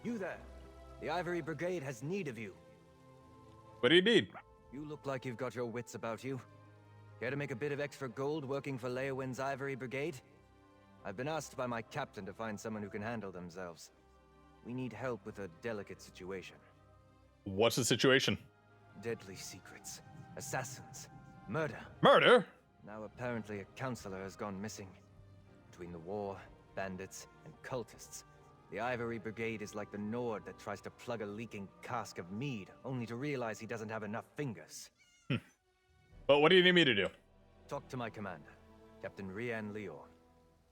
You there. The Ivory Brigade has need of you. What do you need? You look like you've got your wits about you. Care to make a bit of extra gold working for Leowin's Ivory Brigade? I've been asked by my captain to find someone who can handle themselves. We need help with a delicate situation. What's the situation? Deadly secrets. Assassins. Murder. Murder? Now apparently a counselor has gone missing. Between the war, bandits, and cultists, the Ivory Brigade is like the Nord that tries to plug a leaking cask of mead, only to realize he doesn't have enough fingers. But what do you need me to do? Talk to my commander, Captain Rian Leor.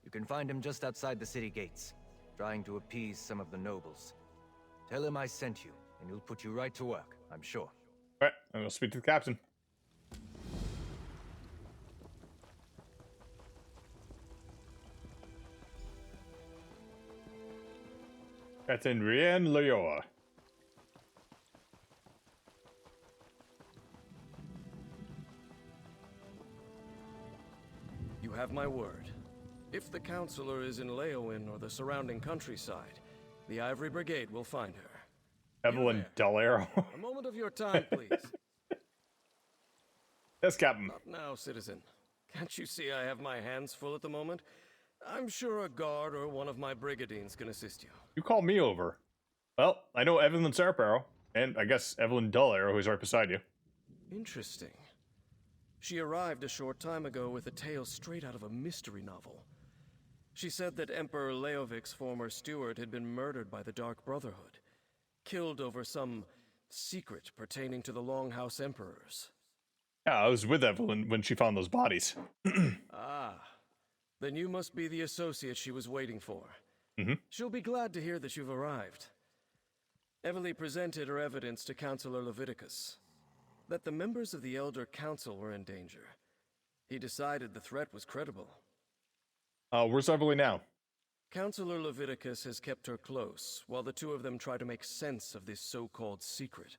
You can find him just outside the city gates, trying to appease some of the nobles. Tell him I sent you, and he'll put you right to work, I'm sure. Alright, I'm gonna speak to the captain. Captain Rian Leor. You have my word. If the counselor is in Leowin or the surrounding countryside, the Ivory Brigade will find her. Evelyn Delaro. A moment of your time, please. Yes, Captain. Not now, citizen. Can't you see I have my hands full at the moment? I'm sure a guard or one of my brigadines can assist you. You called me over. Well, I know Evelyn Sarparo, and I guess Evelyn Delaro, who's right beside you. Interesting. She arrived a short time ago with a tale straight out of a mystery novel. She said that Emperor Leovic's former steward had been murdered by the Dark Brotherhood, killed over some secret pertaining to the Longhouse Emperors. Yeah, I was with Evelyn when she found those bodies. Ah, then you must be the associate she was waiting for. Mm-hmm. She'll be glad to hear that you've arrived. Evelyn presented her evidence to Counselor Leviticus, that the members of the Elder Council were in danger. He decided the threat was credible. Where's Evelyn now? Counselor Leviticus has kept her close, while the two of them try to make sense of this so-called secret.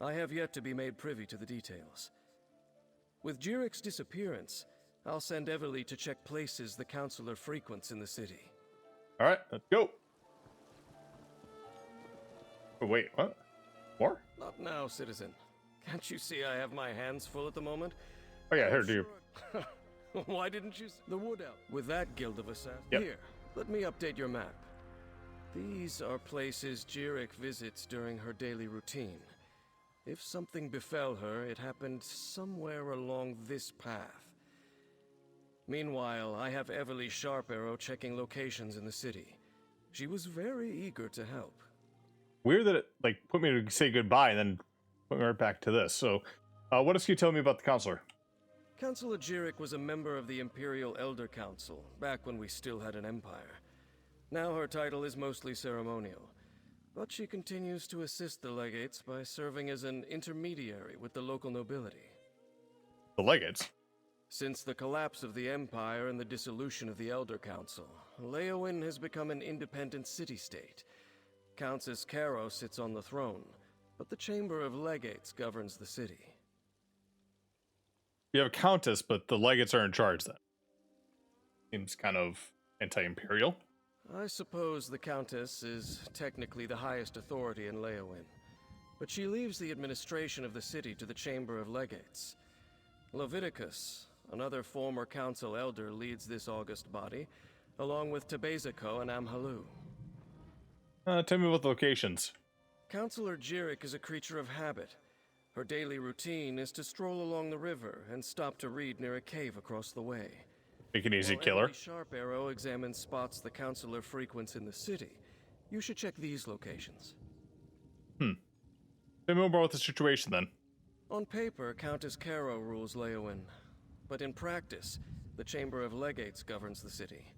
I have yet to be made privy to the details. With Jerich's disappearance, I'll send Everly to check places the counselor frequents in the city. Alright, let's go. Oh, wait, what? More? Not now, citizen. Can't you see I have my hands full at the moment? Oh yeah, here, do. Why didn't you the wood elf? With that guild of assassins? Yep. Here, let me update your map. These are places Jerich visits during her daily routine. If something befell her, it happened somewhere along this path. Meanwhile, I have Everly Sharparrow checking locations in the city. She was very eager to help. Weird that it, like, put me to say goodbye and then put me right back to this. So, what else can you tell me about the counselor? Counselor Jerich was a member of the Imperial Elder Council, back when we still had an empire. Now her title is mostly ceremonial, but she continues to assist the Legates by serving as an intermediary with the local nobility. The Legates? Since the collapse of the Empire and the dissolution of the Elder Council, Leowin has become an independent city-state. Countess Caro sits on the throne, but the Chamber of Legates governs the city. You have a countess, but the Legates are in charge then. Seems kind of anti-imperial. I suppose the Countess is technically the highest authority in Leowin, but she leaves the administration of the city to the Chamber of Legates. Leviticus, another former council elder, leads this august body, along with Tebezako and Amhalu. Tell me about the locations. Counselor Jerich is a creature of habit. Her daily routine is to stroll along the river and stop to read near a cave across the way. Make an easy While killer. Emily Sharparrow examines spots the counselor frequents in the city. You should check these locations. Tell me more about the situation then. On paper, Countess Caro rules Leowin, but in practice, the Chamber of Legates governs the city.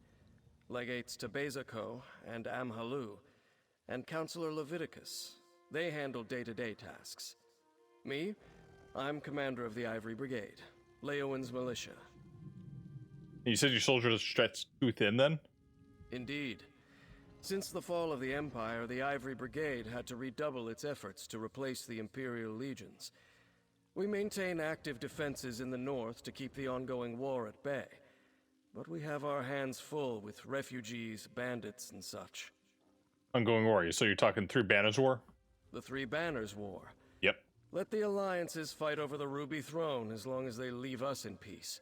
Legates Tebezako and Amhalu, and Counselor Leviticus. They handle day-to-day tasks. Me? I'm commander of the Ivory Brigade, Leowin's militia. You said your soldiers are stretched too thin then? Indeed. Since the fall of the Empire, the Ivory Brigade had to redouble its efforts to replace the Imperial legions. We maintain active defenses in the north to keep the ongoing war at bay, but we have our hands full with refugees, bandits, and such. ongoing war. So you're talking Three Banners War? The Three Banners War. Yep. Let the alliances fight over the Ruby Throne as long as they leave us in peace.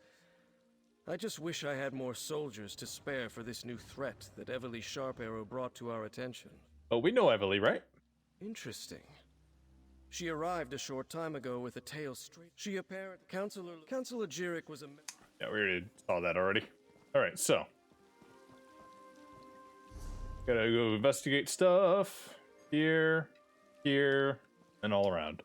I just wish I had more soldiers to spare for this new threat that Everly Sharp Arrow brought to our attention. Oh, we know Everly, right? Interesting. She arrived a short time ago with a tail straight. She apparently... Counselor Jerich was a... Yeah, we already saw that already. Alright, so. Gotta go investigate stuff. Here, and all around.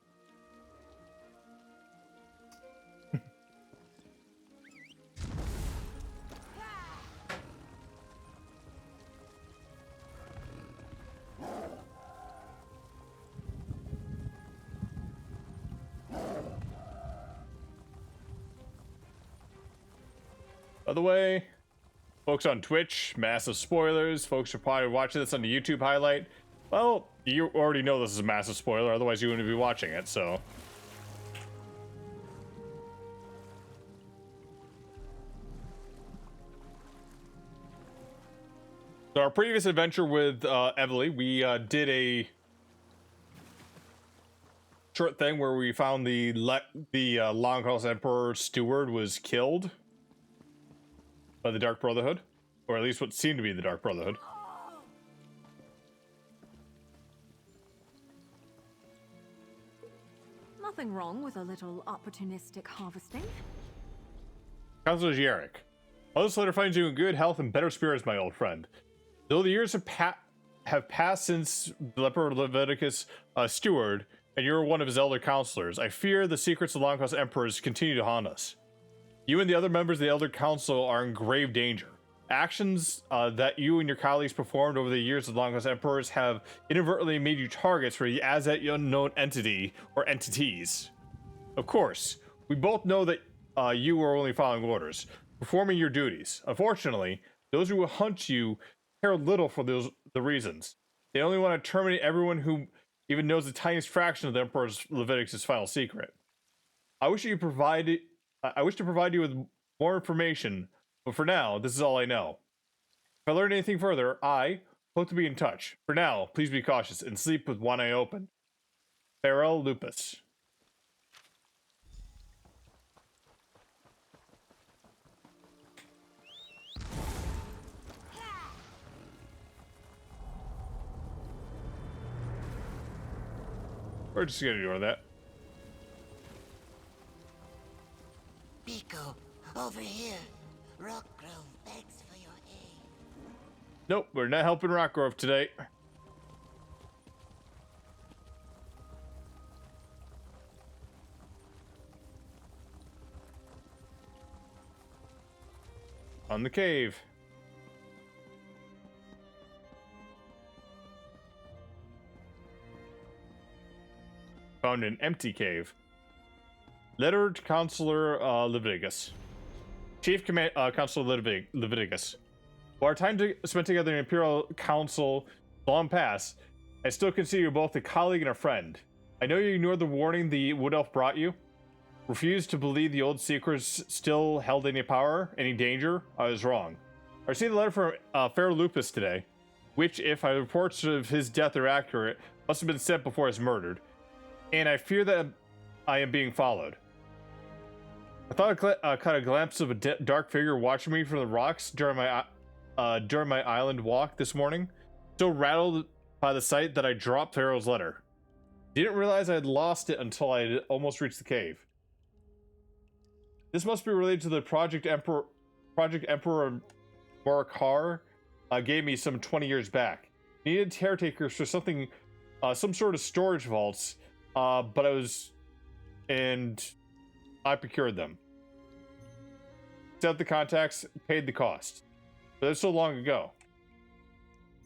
By the way, folks on Twitch, massive spoilers. Folks are probably watching this on the YouTube highlight. Well, you already know this is a massive spoiler, otherwise you wouldn't be watching it, so. So our previous adventure with Everly, we did a short thing where we found the Longhouse Emperor steward was killed by the Dark Brotherhood, or at least what seemed to be the Dark Brotherhood. Nothing wrong with a little opportunistic harvesting. Counselor Jerich, well, this letter finds you in good health and better spirits, my old friend. Though the years have passed since the Leper Leviticus steward, and you're one of his elder counselors, I fear the secrets of the Longhouse Emperors continue to haunt us. You and the other members of the Elder Council are in grave danger. Actions that you and your colleagues performed over the years of the Longhouse Emperors have inadvertently made you targets for the as yet unknown entity or entities. Of course, we both know that you are only following orders, performing your duties. Unfortunately, those who hunt you care little for the reasons. They only want to terminate everyone who even knows the tiniest fraction of the Emperor Leviticus' final secret. I wish to provide you with more information, but for now, this is all I know. If I learn anything further, I hope to be in touch. For now, please be cautious and sleep with one eye open. Farewell, Lupus. We're just gonna ignore that. Pico, over here. Rockgrove begs for your aid. Nope, we're not helping Rockgrove today. On the cave. Found an empty cave. Letter to Counselor Leviticus. Chief Counselor Leviticus. While our time spent together in the Imperial Council long past, I still consider you both a colleague and a friend. I know you ignored the warning the Wood Elf brought you. Refused to believe the old secrets still held any power, any danger. I was wrong. I received a letter from Fair Lupus today, which, if my reports of his death are accurate, must have been sent before he was murdered. And I fear that I am being followed. I thought I caught a glimpse of a dark figure watching me from the rocks during my island walk this morning. So rattled by the sight that I dropped Pharaoh's letter. Didn't realize I had lost it until I had almost reached the cave. This must be related to the Project Emperor Morakar gave me some 20 years back. Needed caretakers for something, some sort of storage vaults, but I procured them. Set the contacts, paid the cost. But that's so long ago.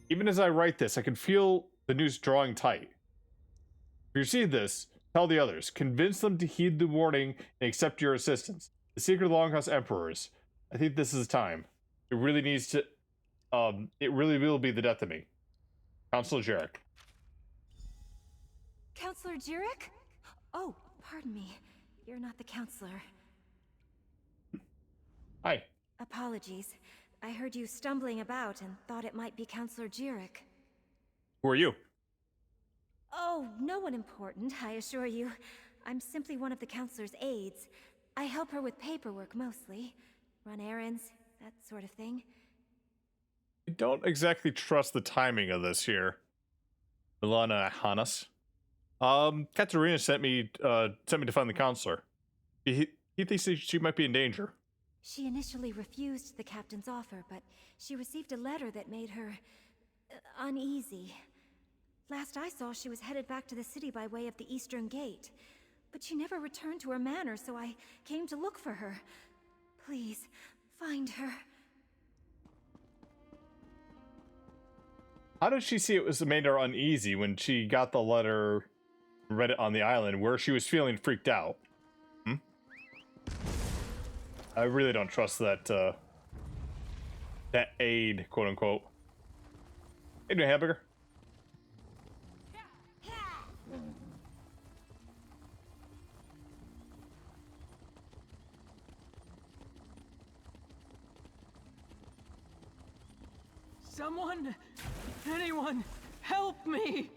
Even as I write this, I can feel the noose drawing tight. If you receive this, tell the others. Convince them to heed the warning and accept your assistance. The secret of Longhouse Emperors. I think this is time. It really needs to... it really will be the death of me. Counselor Jerich. Counselor Jerich? Oh, pardon me. You're not the counselor. Hi. Apologies. I heard you stumbling about and thought it might be Counselor Jerich. Who are you? Oh, no one important, I assure you. I'm simply one of the counselor's aides. I help her with paperwork mostly. Run errands, that sort of thing. I don't exactly trust the timing of this here. Milana Hannes. Katerina sent me to find the counselor. He thinks she might be in danger. She initially refused the captain's offer, but she received a letter that made her uneasy. Last I saw, she was headed back to the city by way of the Eastern Gate. But she never returned to her manor, so I came to look for her. Please, find her. How did she see it was made her uneasy when she got the letter, read it on the island, where she was feeling freaked out? I really don't trust that, that aid, quote unquote. Hey, doing, Hamburger? Someone, anyone, help me!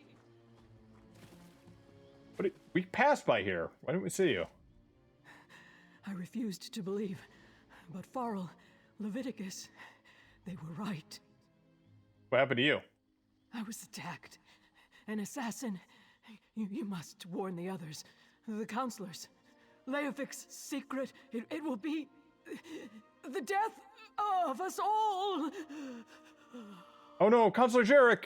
But we passed by here. Why didn't we see you? I refused to believe, but Farrell, Leviticus, they were right. What happened to you? I was attacked. An assassin. You must warn the others, the counselors. Leofic's secret, it will be the death of us all! Oh no, Counselor Jerich!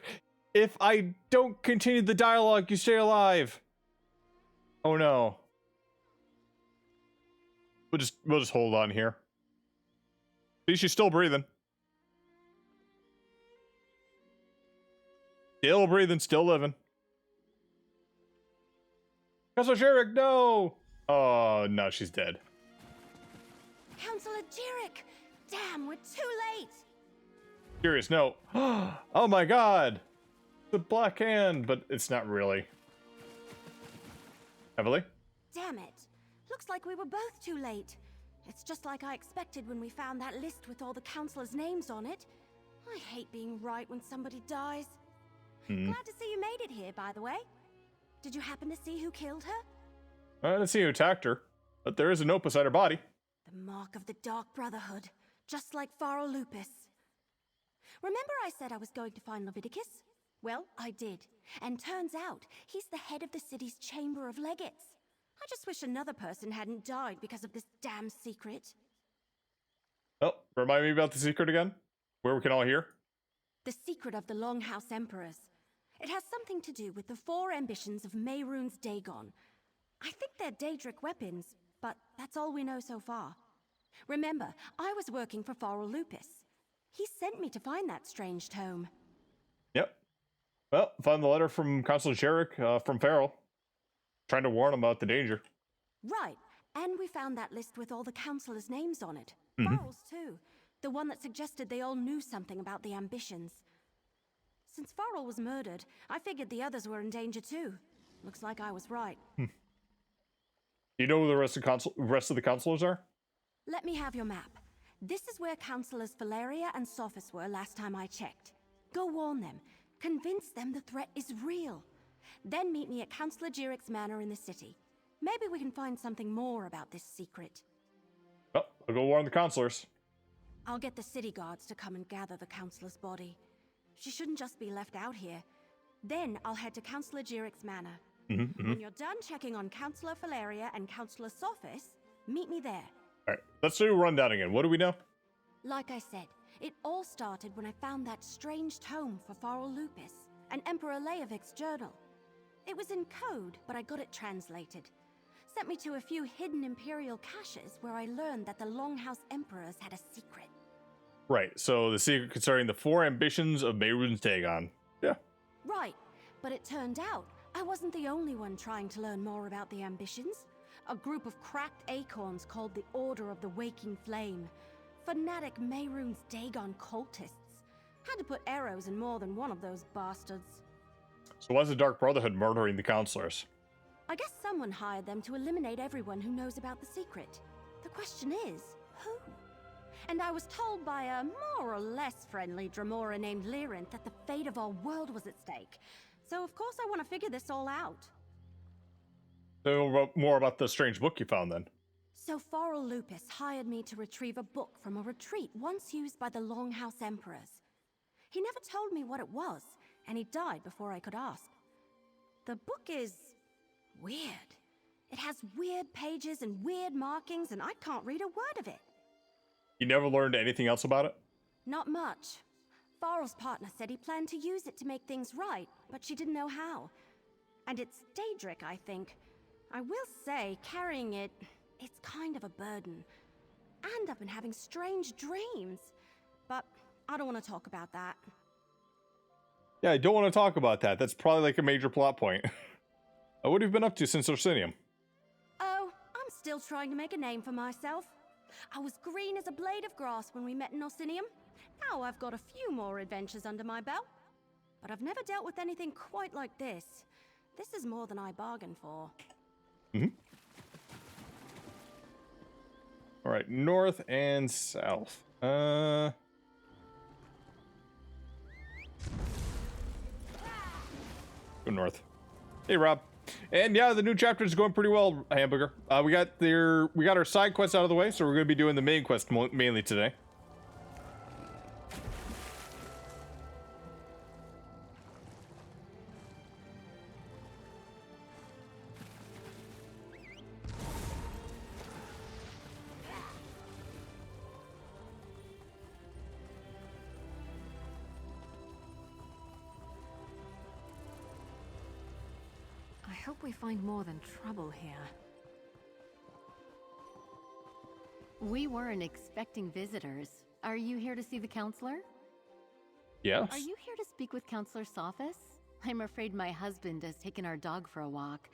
If I don't continue the dialogue, you stay alive! Oh no. We'll just hold on here. See, she's still breathing. Still breathing, still living. Counselor Jerich, no! Oh, no, she's dead. Counselor Jerich! Damn, we're too late! Curious, no. Oh my god! The black hand, but it's not really. Heavily? Damn it. Looks like we were both too late. It's just like I expected when we found that list with all the counselors' names on it. I hate being right when somebody dies. Glad to see you made it here, by the way. Did you happen to see who killed her? I didn't see who attacked her, but there is a note beside her body. The mark of the Dark Brotherhood, just like Farrell Lupus. Remember I said I was going to find Leviticus? Well, I did. And turns out, he's the head of the city's Chamber of Legates. I just wish another person hadn't died because of this damn secret. Oh, remind me about the secret again? Where we can all hear? The secret of the Longhouse Emperors. It has something to do with the 4 ambitions of Mehrunes Dagon. I think they're Daedric weapons, but that's all we know so far. Remember, I was working for Farrell Lupus. He sent me to find that strange tome. Yep. Well, found the letter from Counselor Jerich from Farrell. Trying to warn him about the danger. Right, and we found that list with all the counselors' names on it. Farrell's too. The one that suggested they all knew something about the ambitions. Since Farrell was murdered, I figured the others were in danger too. Looks like I was right. Do you know who the rest of the counselors are? Let me have your map. This is where Counselors Valeria and Sophis were last time I checked. Go warn them. Convince them the threat is real. Then meet me at Counselor Jerich's manor in the city. Maybe we can find something more about this secret. Well, I'll go warn the counselors. I'll get the city guards to come and gather the counselor's body. She shouldn't just be left out here. Then I'll head to Counselor Jerich's manor. When you're done checking on Counselor Valeria and Counselor Sophis, meet me there. Alright, let's do a rundown again. What do we know? Like I said, it all started when I found that strange tome for Farrell Lupus, and Emperor Leovic's journal. It was in code, but I got it translated. Sent me to a few hidden Imperial caches where I learned that the Longhouse Emperors had a secret. Right, so the secret concerning the 4 ambitions of Mehrunes Dagon. Yeah. Right, but it turned out I wasn't the only one trying to learn more about the ambitions. A group of cracked acorns called the Order of the Waking Flame. Fanatic Mehrunes Dagon cultists. Had to put arrows in more than one of those bastards. So why's the Dark Brotherhood murdering the counselors? I guess someone hired them to eliminate everyone who knows about the secret. The question is, who? and I was told by a more or less friendly Dremora named Lyrinth that the fate of our world was at stake. So of course I want to figure this all out. So more about the strange book you found then. So Foral Lupus hired me to retrieve a book from a retreat once used by the Longhouse Emperors. He never told me what it was, and he died before I could ask. The book is weird. It has weird pages and weird markings, and I can't read a word of it. You never learned anything else about it? Not much. Farrell's partner said he planned to use it to make things right, but she didn't know how. And it's Daedric, I think. I will say, carrying it, it's kind of a burden. And I've been having strange dreams. But I don't want to talk about that. Yeah, I don't want to talk about that. That's probably like a major plot point. What have you been up to since Orsinium? Oh, I'm still trying to make a name for myself. I was green as a blade of grass when we met in Orsinium. Now I've got a few more adventures under my belt. But I've never dealt with anything quite like this. This is more than I bargained for. Mm-hmm. All right, north and south. Go north. Hey, Rob. And yeah, the new chapter is going pretty well, Hamburger. We got our side quests out of the way, so we're going to be doing the main quest mainly today. I hope we find more than trouble here. We weren't expecting visitors. Are you here to see the counselor? Yes. Are you here to speak with Counselor Sophis? I'm afraid my husband has taken our dog for a walk.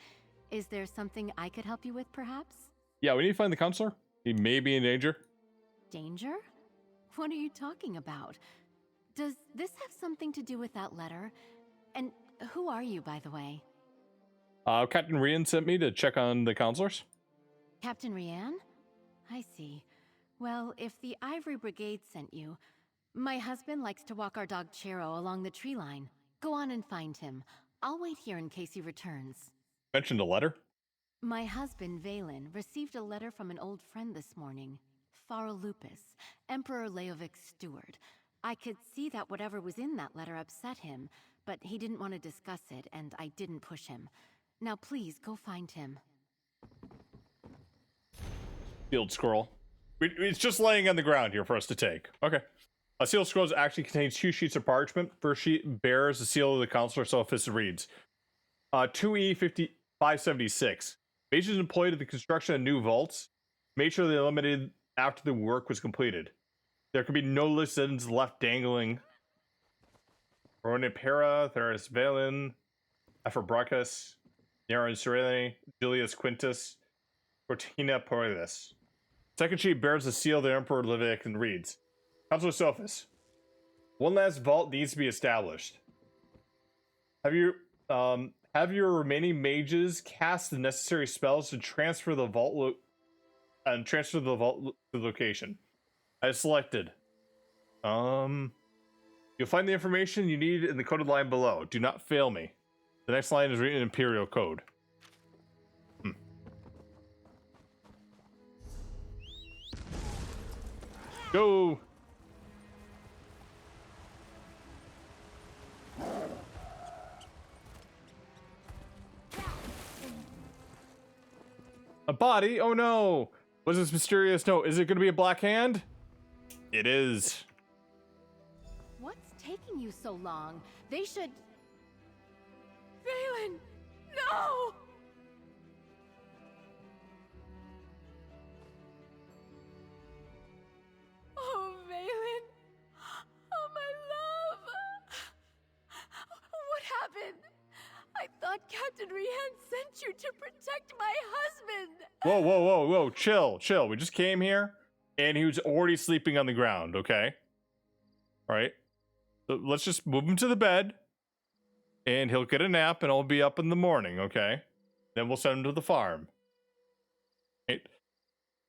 Is there something I could help you with, perhaps? Yeah, we need to find the counselor. He may be in danger. Danger? What are you talking about? Does this have something to do with that letter? And who are you, by the way? Captain Rian sent me to check on the counselors. Captain Rian? I see. Well, if the Ivory Brigade sent you, my husband likes to walk our dog Chero along the tree line. Go on and find him. I'll wait here in case he returns. Mentioned a letter? My husband, Valen, received a letter from an old friend this morning. Faral Lupus, Emperor Leovic's steward. I could see that whatever was in that letter upset him, but he didn't want to discuss it, and I didn't push him. Now please, go find him. Sealed scroll. It's just laying on the ground here for us to take. Okay. A sealed scroll actually contains 2 sheets of parchment. First sheet bears the seal of the counselor, so if it reads 2E576. Mages employed at the construction of new vaults made sure they eliminated after the work was completed. There could be no loose ends left dangling. Ronipera, Theris Valen, Aphrobrachus, Neron Serene, Julius Quintus, Cortina Portis. Second sheet bears the seal of the Emperor Levitic and reads, Counselor Sophis, one last vault needs to be established. Have your remaining mages cast the necessary spells to transfer the vault location. I selected. You'll find the information you need in the coded line below. Do not fail me. The next line is written in Imperial code. Go! A body? Oh no! What's this mysterious note? Is it going to be a black hand? It is. What's taking you so long? They should... Valen! No! Oh, Valen! Oh, my love! What happened? I thought Captain Rian sent you to protect my husband! Whoa, whoa, whoa, whoa. Chill, chill. We just came here, and he was already sleeping on the ground, okay? Alright? So let's just move him to the bed, and he'll get a nap, and I'll be up in the morning, okay? Then we'll send him to the farm. Right?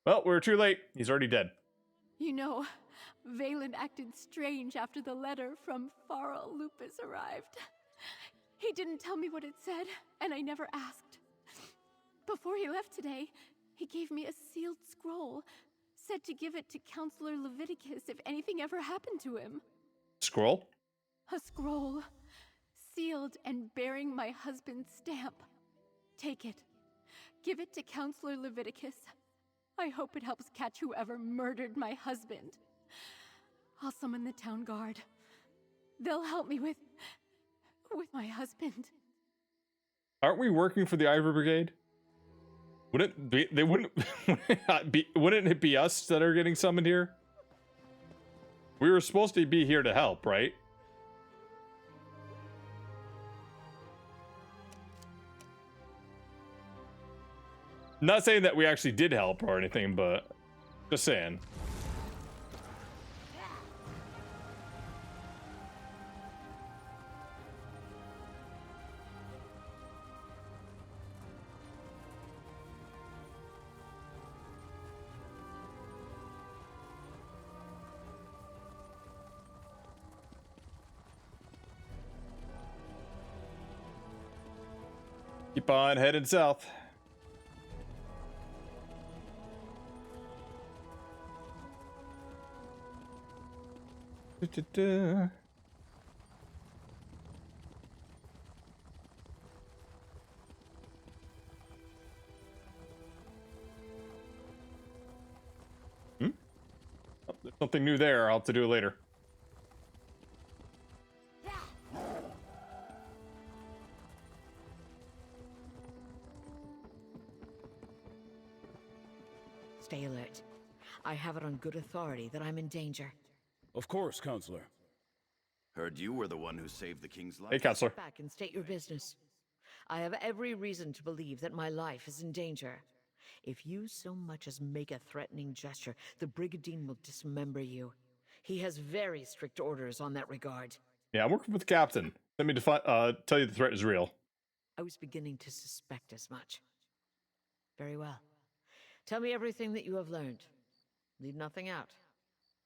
Well, we're too late. He's already dead. You know, Valen acted strange after the letter from Farrell Lupus arrived. He didn't tell me what it said, and I never asked. Before he left today, he gave me a sealed scroll, said to give it to Counselor Leviticus if anything ever happened to him. Scroll? A scroll, sealed and bearing my husband's stamp. Take it. Give it to Counselor Leviticus. I hope it helps catch whoever murdered my husband. I'll summon the town guard. They'll help me with my husband. Aren't we working for the Ivory Brigade? Wouldn't be, they wouldn't wouldn't it be us that are getting summoned here? We were supposed to be here to help, right? Not saying that we actually did help or anything, but just saying. Keep on heading south. Da-da-da. Oh, there's something new there. I'll have to do it later. Stay alert. I have it on good authority that I'm in danger. Of course, Counselor. Heard you were the one who saved the king's life. Hey, Counselor. Sit back and state your business. I have every reason to believe that my life is in danger. If you so much as make a threatening gesture, the Brigandine will dismember you. He has very strict orders on that regard. Yeah, I'm working with the captain. Let me tell you the threat is real. I was beginning to suspect as much. Very well. Tell me everything that you have learned. Leave nothing out.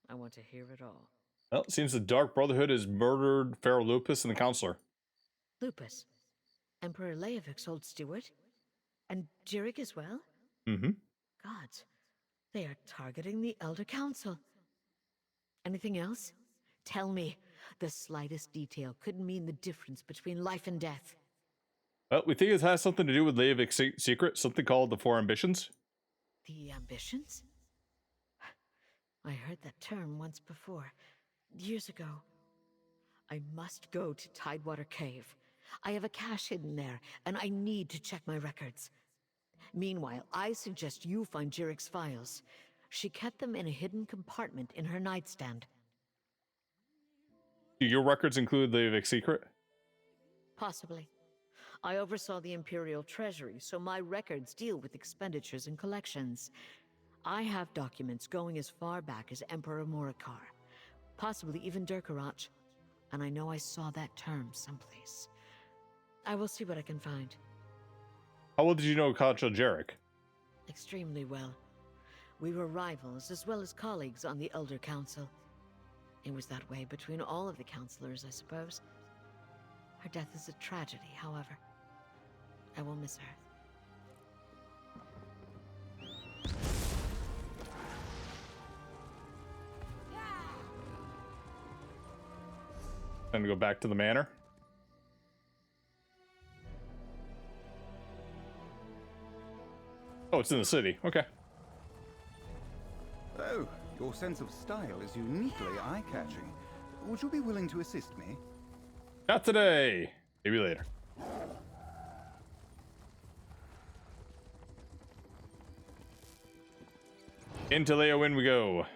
I want to hear it all. Well, it seems the Dark Brotherhood has murdered Pharaoh Lupus and the Counselor. Lupus? Emperor Leovic's old steward? And Jerich as well? Mm-hmm. Gods, they are targeting the Elder Council. Anything else? Tell me. The slightest detail could mean the difference between life and death. Well, we think it has something to do with Leovic's secret, something called the Four Ambitions. The ambitions? I heard that term once before, years ago. I must go to Tidewater Cave. I have a cache hidden there, and I need to check my records. Meanwhile, I suggest you find Jerich's files. She kept them in a hidden compartment in her nightstand. Do your records include Leovic's secret? Possibly. I oversaw the Imperial Treasury, so my records deal with expenditures and collections. I have documents going as far back as Emperor Morikar, possibly even Durkarach, and I know I saw that term someplace. I will see what I can find. How well did you know Consul Jerich? Extremely well. We were rivals as well as colleagues on the Elder Council. It was that way between all of the counselors, I suppose. Her death is a tragedy, however. I will miss her. Time to go back to the manor. Oh, it's in the city. Okay. Oh, your sense of style is uniquely eye-catching. Would you be willing to assist me? Not today. Maybe later. Into Leowen we go.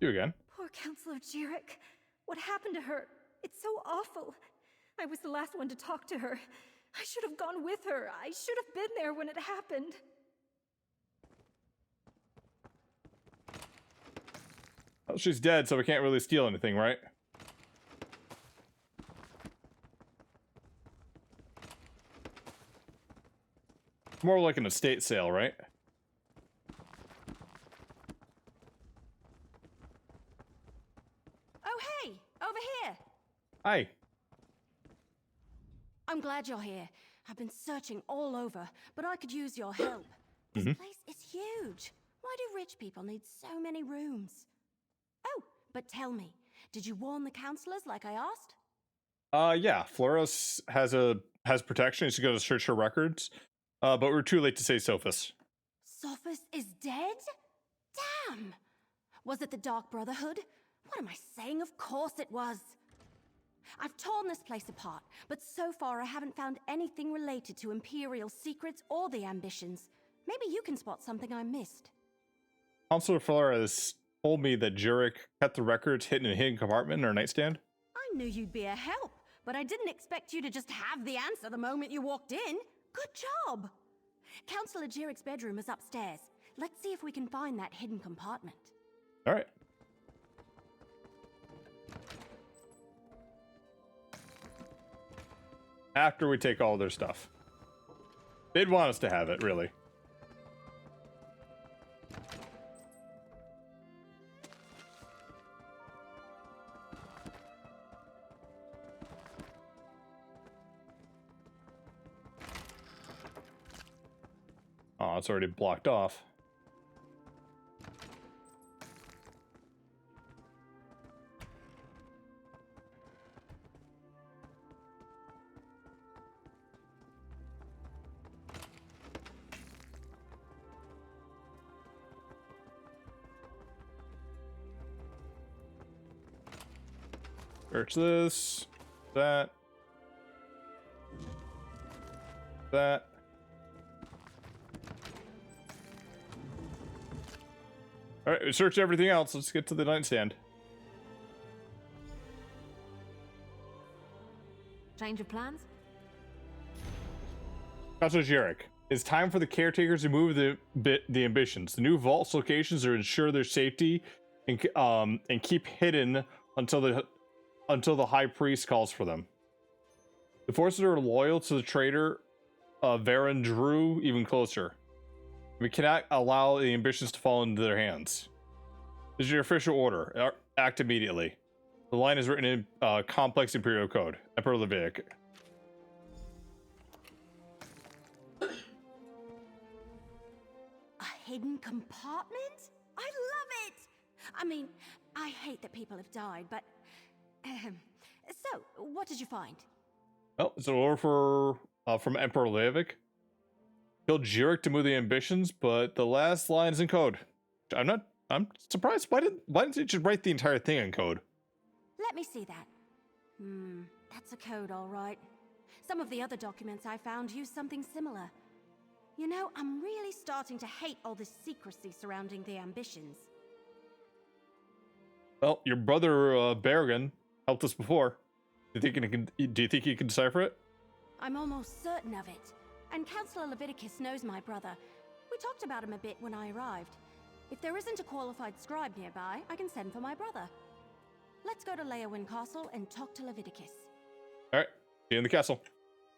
You again. Poor Counselor Jerich. What happened to her? It's so awful. I was the last one to talk to her. I should have gone with her. I should have been there when it happened. Well, she's dead, so we can't really steal anything, right? More like an estate sale, right? Oh, hey! Over here! Hi. I'm glad you're here. I've been searching all over, but I could use your help. This place is huge. Why do rich people need so many rooms? Oh, but tell me, did you warn the counselors like I asked? Yeah, Floros has protection. She's going to search her records. But we're too late to say Sophus. Sophus is dead? Damn! Was it the Dark Brotherhood? What am I saying? Of course it was. I've torn this place apart, but so far I haven't found anything related to Imperial secrets or the ambitions. Maybe you can spot something I missed. Counselor Flores told me that Jerich kept the records hidden in a hidden compartment in her nightstand. I knew you'd be a help, but I didn't expect you to just have the answer the moment you walked in. Good job! Counselor Jerich's bedroom is upstairs. Let's see if we can find that hidden compartment. All right. After we take all their stuff. They'd want us to have it, really. Oh, it's already blocked off. Search this, that. All right, we searched everything else. Let's get to the nightstand. Change of plans? Counselor Jerich, it's time for the caretakers to move the ambitions. The new vault's locations are ensure their safety and keep hidden until the High Priest calls for them. The forces are loyal to the traitor Varen drew even closer. We cannot allow the ambitions to fall into their hands. This is your official order. Act immediately. The line is written in complex Imperial code. Emperor Levitic. A hidden compartment? I love it! I mean, I hate that people have died, but... so, what did you find? Oh, it's an order from Emperor Levitic. Killed Jerich to move the ambitions, but the last line is in code. I'm surprised. Why didn't it just write the entire thing in code? Let me see that. That's a code, all right. Some of the other documents I found use something similar. You know, I'm really starting to hate all this secrecy surrounding the ambitions. Well, your brother Berrigan helped us before. Do you think he can decipher it? I'm almost certain of it. And Counselor Leviticus knows my brother. We talked about him a bit when I arrived. If there isn't a qualified scribe nearby, I can send for my brother. Let's go to Leowin Castle and talk to Leviticus. Alright, see you in the castle.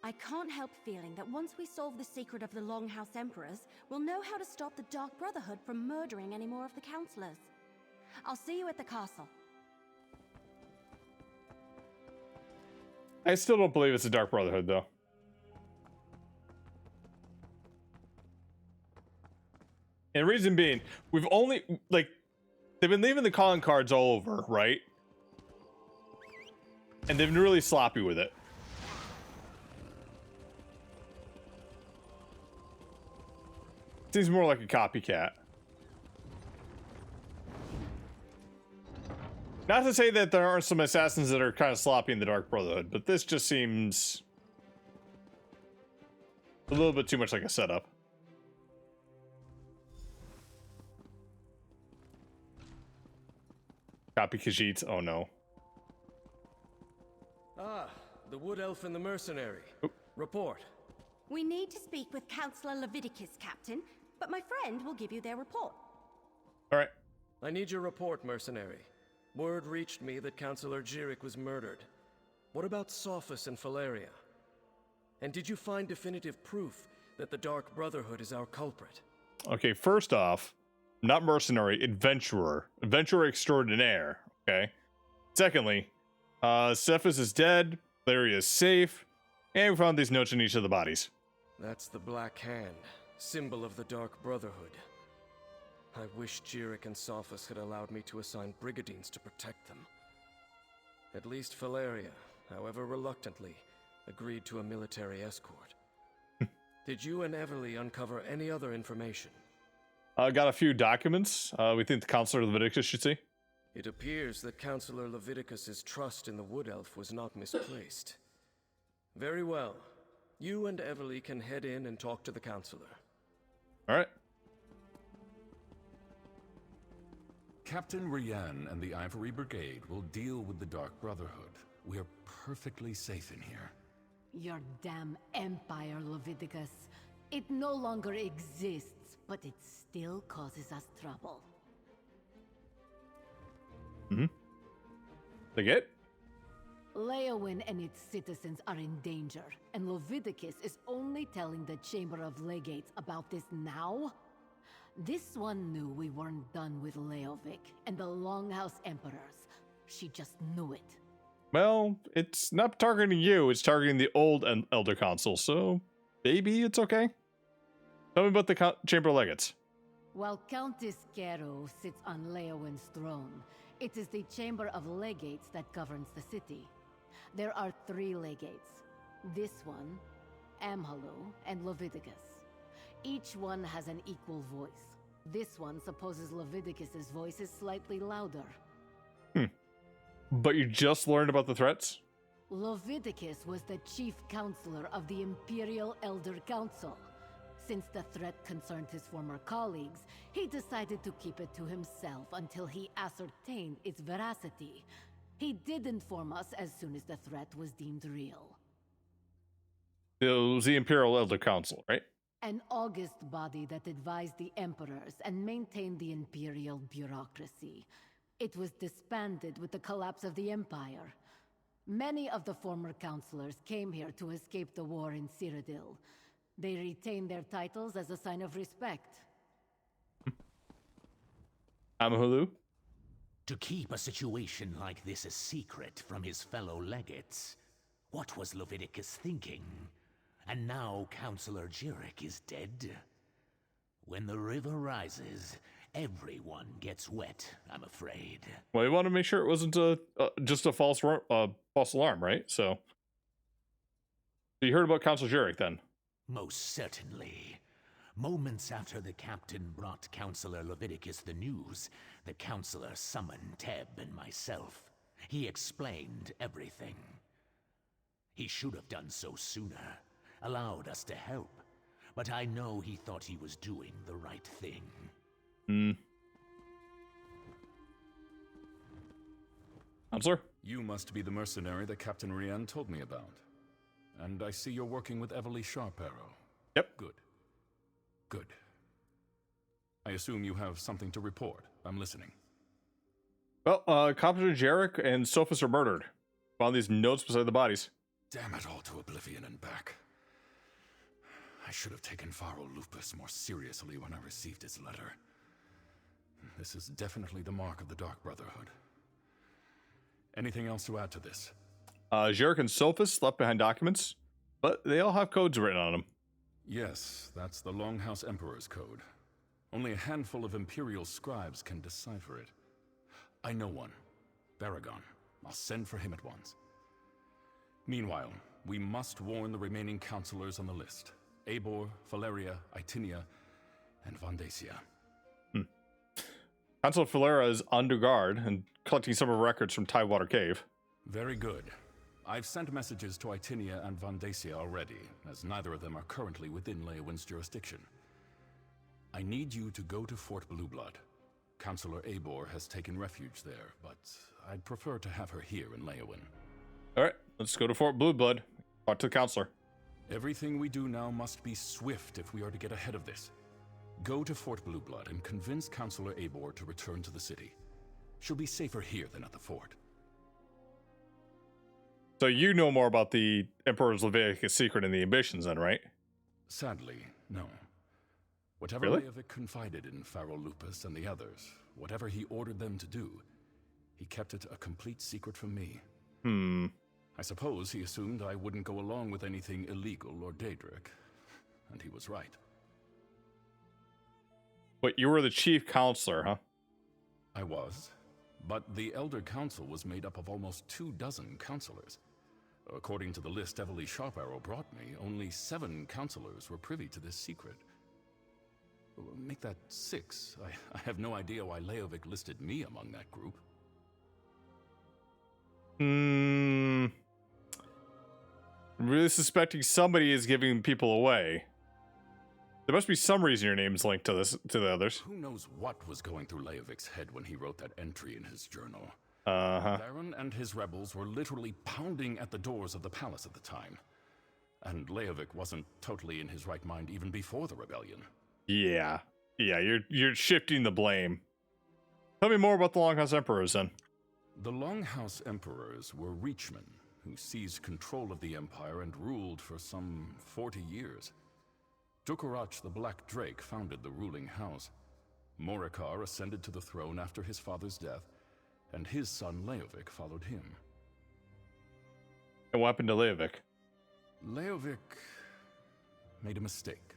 I can't help feeling that once we solve the secret of the Longhouse Emperors, we'll know how to stop the Dark Brotherhood from murdering any more of the counselors. I'll see you at the castle. I still don't believe it's a Dark Brotherhood, though. And the reason being, we've only, like, they've been leaving the calling cards all over, right? And they've been really sloppy with it. Seems more like a copycat. Not to say that there aren't some assassins that are kind of sloppy in the Dark Brotherhood, but this just seems a little bit too much like a setup. Copy Khajiit, oh no. Ah, the Wood Elf and the Mercenary. Oop. Report. We need to speak with Counselor Leviticus, Captain, but my friend will give you their report. Alright. I need your report, Mercenary. Word reached me that Councillor Jerich was murdered. What about Sophus and Valeria? And did you find definitive proof that the Dark Brotherhood is our culprit? Okay, first off, not mercenary, adventurer. Adventurer extraordinaire, okay? Secondly, Cephas is dead, Valeria is safe, and we found these notes in each of the bodies. That's the Black Hand, symbol of the Dark Brotherhood. I wish Jerich and Sophus had allowed me to assign brigadines to protect them. At least Valeria, however reluctantly, agreed to a military escort. Did you and Everly uncover any other information? Got a few documents we think the Counselor Leviticus should see. It appears that Councillor Leviticus's trust in the Wood Elf was not misplaced. Very well. You and Everly can head in and talk to the Counselor. All right. Captain Rian and the Ivory Brigade will deal with the Dark Brotherhood. We are perfectly safe in here. Your damn empire, Leviticus. It no longer exists, but it still causes us trouble. Mm-hmm. They get? Leowin and its citizens are in danger, and Leviticus is only telling the Chamber of Legates about this now? This one knew we weren't done with Leovic and the Longhouse Emperors. She just knew it. Well, it's not targeting you, it's targeting the old Elder Council, so maybe it's okay. Tell me about the Chamber of Legates. While Countess Kero sits on Leowin's throne, it is the Chamber of Legates that governs the city. There are 3 Legates. This one, Amhalu, and Leviticus. Each one has an equal voice. This one supposes Leviticus's voice is slightly louder. But you just learned about the threats? Leviticus was the chief counselor of the Imperial Elder Council. Since the threat concerned his former colleagues, he decided to keep it to himself until he ascertained its veracity. He did inform us as soon as the threat was deemed real. It was the Imperial Elder Council, right? An august body that advised the emperors and maintained the imperial bureaucracy. It was disbanded with the collapse of the Empire. Many of the former counselors came here to escape the war in Cyrodiil. They retained their titles as a sign of respect. Amahulu? To keep a situation like this a secret from his fellow legates. What was Leviticus thinking? And now Councillor Jerich is dead. When the river rises, everyone gets wet, I'm afraid. Well, you want to make sure it wasn't just a false alarm, right? So you heard about Councillor Jerich then? Most certainly. Moments after the captain brought Councillor Leviticus the news, the Councillor summoned Teb and myself. He explained everything. He should have done so sooner, allowed us to help. But I know he thought he was doing the right thing. Counselor? You must be the mercenary that Captain Rian told me about. And I see you're working with Everly Sharparrow. Yep. Good. Good. I assume you have something to report. I'm listening. Well, Councillor Jerich and Sophus are murdered. Found these notes beside the bodies. Damn it all to oblivion and back. I should have taken Faro Lupus more seriously when I received his letter. This is definitely the mark of the Dark Brotherhood. Anything else to add to this? Jerich and Sophus left behind documents, but they all have codes written on them. Yes, that's the Longhouse Emperors code. Only a handful of Imperial scribes can decipher it. I know one. Baragon. I'll send for him at once. Meanwhile, we must warn the remaining counselors on the list. Eivor, Valeria, Itinia, and Vandacia. Councilor Valera is under guard and collecting some of her records from Tidewater Cave. Very good. I've sent messages to Itinia and Vandacia already, as neither of them are currently within Leowin's jurisdiction. I need you to go to Fort Blueblood. Councillor Eivor has taken refuge there, but I'd prefer to have her here in Leowin. Alright, let's go to Fort Blueblood. Talk to the counselor. Everything we do now must be swift if we are to get ahead of this. Go to Fort Blueblood and convince Counselor Eivor to return to the city. She'll be safer here than at the fort. So you know more about the Emperor's Leviticus secret and the ambitions then, right? Sadly, no. Whatever Really? Leovic confided in Pharaoh Lupus and the others, whatever he ordered them to do, he kept it a complete secret from me. I suppose he assumed I wouldn't go along with anything illegal or Daedric, and he was right. But you were the chief counselor, huh? I was, but the Elder Council was made up of almost 24 counselors. According to the list Evely Sharparrow brought me, only 7 counselors were privy to this secret. Make that 6. I have no idea why Leovic listed me among that group. I'm really suspecting somebody is giving people away. There must be some reason your name's linked to the others. Who knows what was going through Leovic's head when he wrote that entry in his journal? Varen and his rebels were literally pounding at the doors of the palace at the time. And Leovic wasn't totally in his right mind even before the rebellion. Yeah, you're shifting the blame. Tell me more about the Longhouse Emperors, then. The Longhouse Emperors were Reachmen, who seized control of the Empire and ruled for some 40 years. Dukarach the Black Drake founded the ruling house. Morikar ascended to the throne after his father's death, and his son Leovic followed him. And what happened to Leovic? Leovic made a mistake.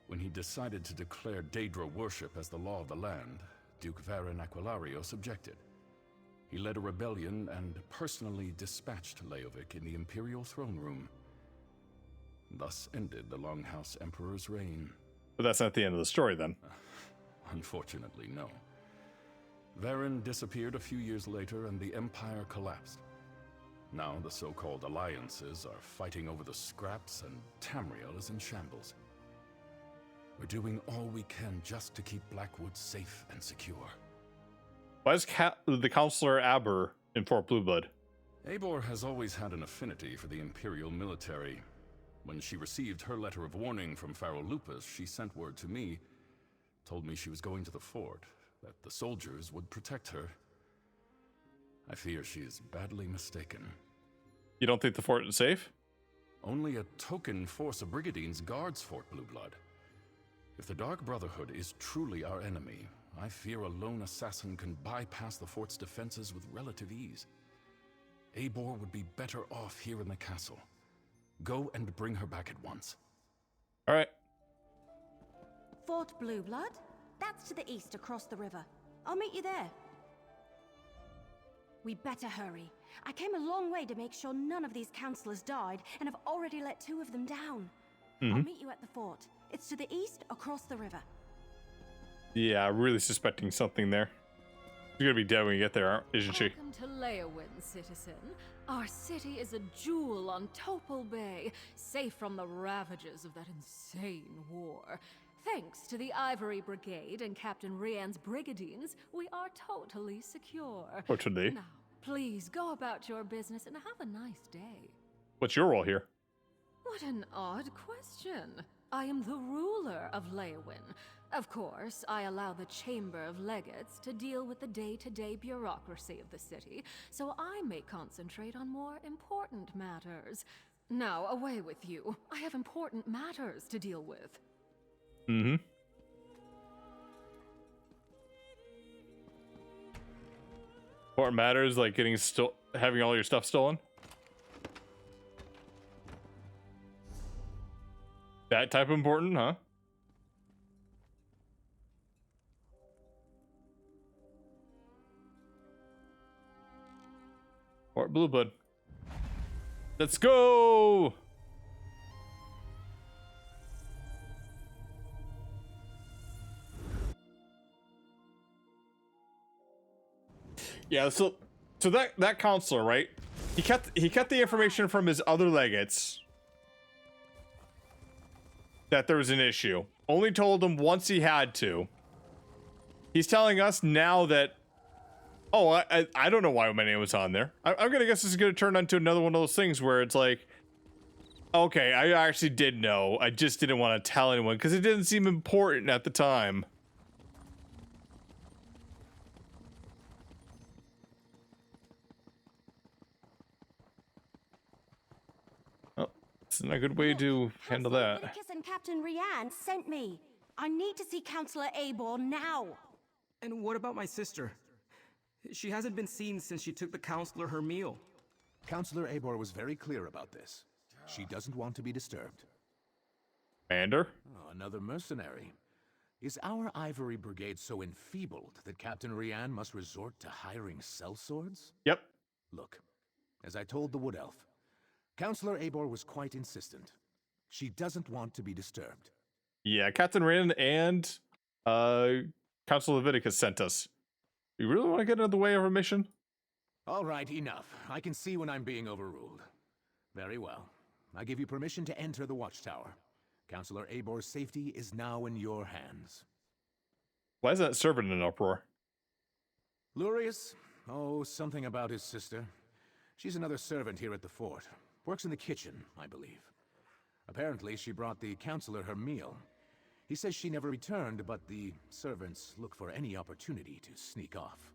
When he decided to declare Daedra worship as the law of the land, Duke Varen Aquilarios objected. He led a rebellion and personally dispatched Leovic in the Imperial throne room. Thus ended the Longhouse Emperor's reign. But that's not the end of the story, then. Unfortunately, no. Varen disappeared a few years later and the Empire collapsed. Now the so-called alliances are fighting over the scraps and Tamriel is in shambles. We're doing all we can just to keep Blackwood safe and secure. Why is the Counselor Aber in Fort Blueblood? Eivor has always had an affinity for the Imperial military. When she received her letter of warning from Pharaoh Lupus, she sent word to me, told me she was going to the fort, that the soldiers would protect her. I fear she is badly mistaken. You don't think the fort is safe? Only a token force of Brigadines guards Fort Blueblood. If the Dark Brotherhood is truly our enemy, I fear a lone assassin can bypass the fort's defenses with relative ease. Eivor would be better off here in the castle. Go and bring her back at once. All right. Fort Blueblood? That's to the east across the river. I'll meet you there. We better hurry. I came a long way to make sure none of these counselors died, and have already let 2 of them down. I'll meet you at the fort. It's to the east across the river. Yeah, I'm really suspecting something there. You're gonna be dead when you get there, isn't she? Welcome to Leowin, citizen. Our city is a jewel on Topol Bay, safe from the ravages of that insane war. Thanks to the Ivory Brigade and Captain Rian's Brigadines, we are totally secure. Totally. Now, please go about your business and have a nice day. What's your role here? What an odd question. I am the ruler of Leowin. Of course, I allow the Chamber of Legates to deal with the day-to-day bureaucracy of the city, so I may concentrate on more important matters. Now, away with you. I have important matters to deal with. Important matters like having all your stuff stolen? That type of important, huh? Fort Blueblood. Let's go! Yeah, so that counselor, right? He kept the information from his other legates that there was an issue. Only told him once he had to. He's telling us now that, oh, I don't know why my name was on there. I'm gonna guess this is gonna turn into another one of those things where it's like, Okay, I actually did know. I just didn't want to tell anyone because it didn't seem important at the time. Oh, it's not a good way to handle that. Legates and Captain Rian sent me. I need to see Counselor Abor now. And what about my sister? She hasn't been seen since she took the counselor her meal. Counselor Abor was very clear about this. She doesn't want to be disturbed. Commander? Oh, another mercenary. Is our Ivory Brigade so enfeebled that Captain Rian must resort to hiring sellswords? Yep. Look, as I told the Wood Elf, Counselor Abor was quite insistent. She doesn't want to be disturbed. Yeah, Captain Rand and Council Leviticus sent us. You really want to get out of the way of our mission? All right, enough. I can see when I'm being overruled. Very well. I give you permission to enter the watchtower. Counselor Abor's safety is now in your hands. Why is that servant in an uproar? Lurius? Oh, something about his sister. She's another servant here at the fort. Works in the kitchen, I believe. Apparently, she brought the counselor her meal. He says she never returned, but the servants look for any opportunity to sneak off.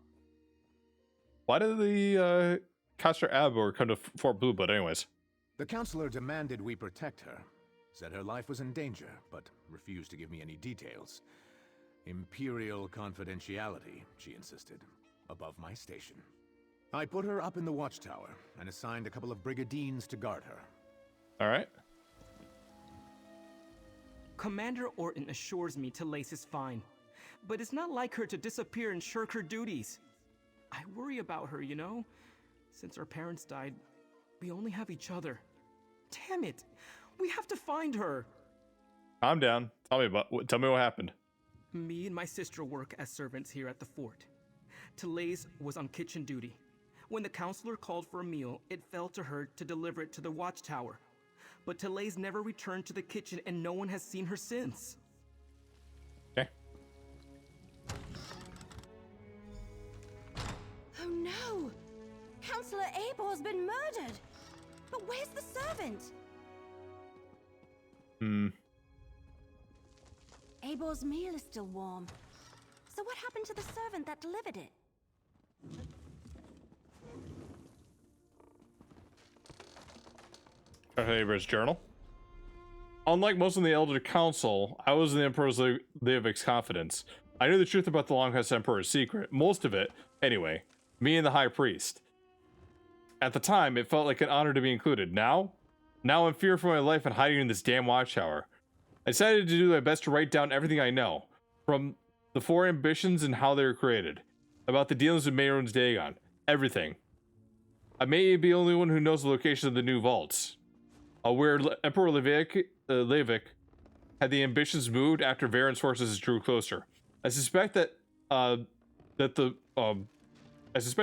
Why did the Counselor Abor come to Fort Blue? But anyways. The counselor demanded we protect her. Said her life was in danger, but refused to give me any details. Imperial confidentiality, she insisted, above my station. I put her up in the watchtower and assigned a couple of brigadines to guard her. All right. Commander Orton assures me Talace is fine, but it's not like her to disappear and shirk her duties. I worry about her, you know? Since our parents died, we only have each other. Damn it! We have to find her! Calm down. Tell me what happened. Me and my sister work as servants here at the fort. Talace was on kitchen duty. When the counselor called for a meal, it fell to her to deliver it to the watchtower. But Talace never returned to the kitchen and no one has seen her since. Okay. Oh no! Counselor Abor's been murdered! But where's the servant? Abor's meal is still warm. So what happened to the servant that delivered it? Abor's journal. Unlike most of the Elder Council, I was in the Emperor's Leovic's confidence. I knew the truth about the Longhouse Emperor's secret. Most of it, anyway. Me and the High Priest. At the time, it felt like an honor to be included. Now I'm fearing for my life and hiding in this damn watchtower. I decided to do my best to write down everything I know. From the four ambitions and how they were created. About the dealings with Mehrunes Dagon. Everything. I may be the only one who knows the location of the new vaults. Where Emperor Levic had the ambitions moved after Varen's forces drew closer. I suspect that it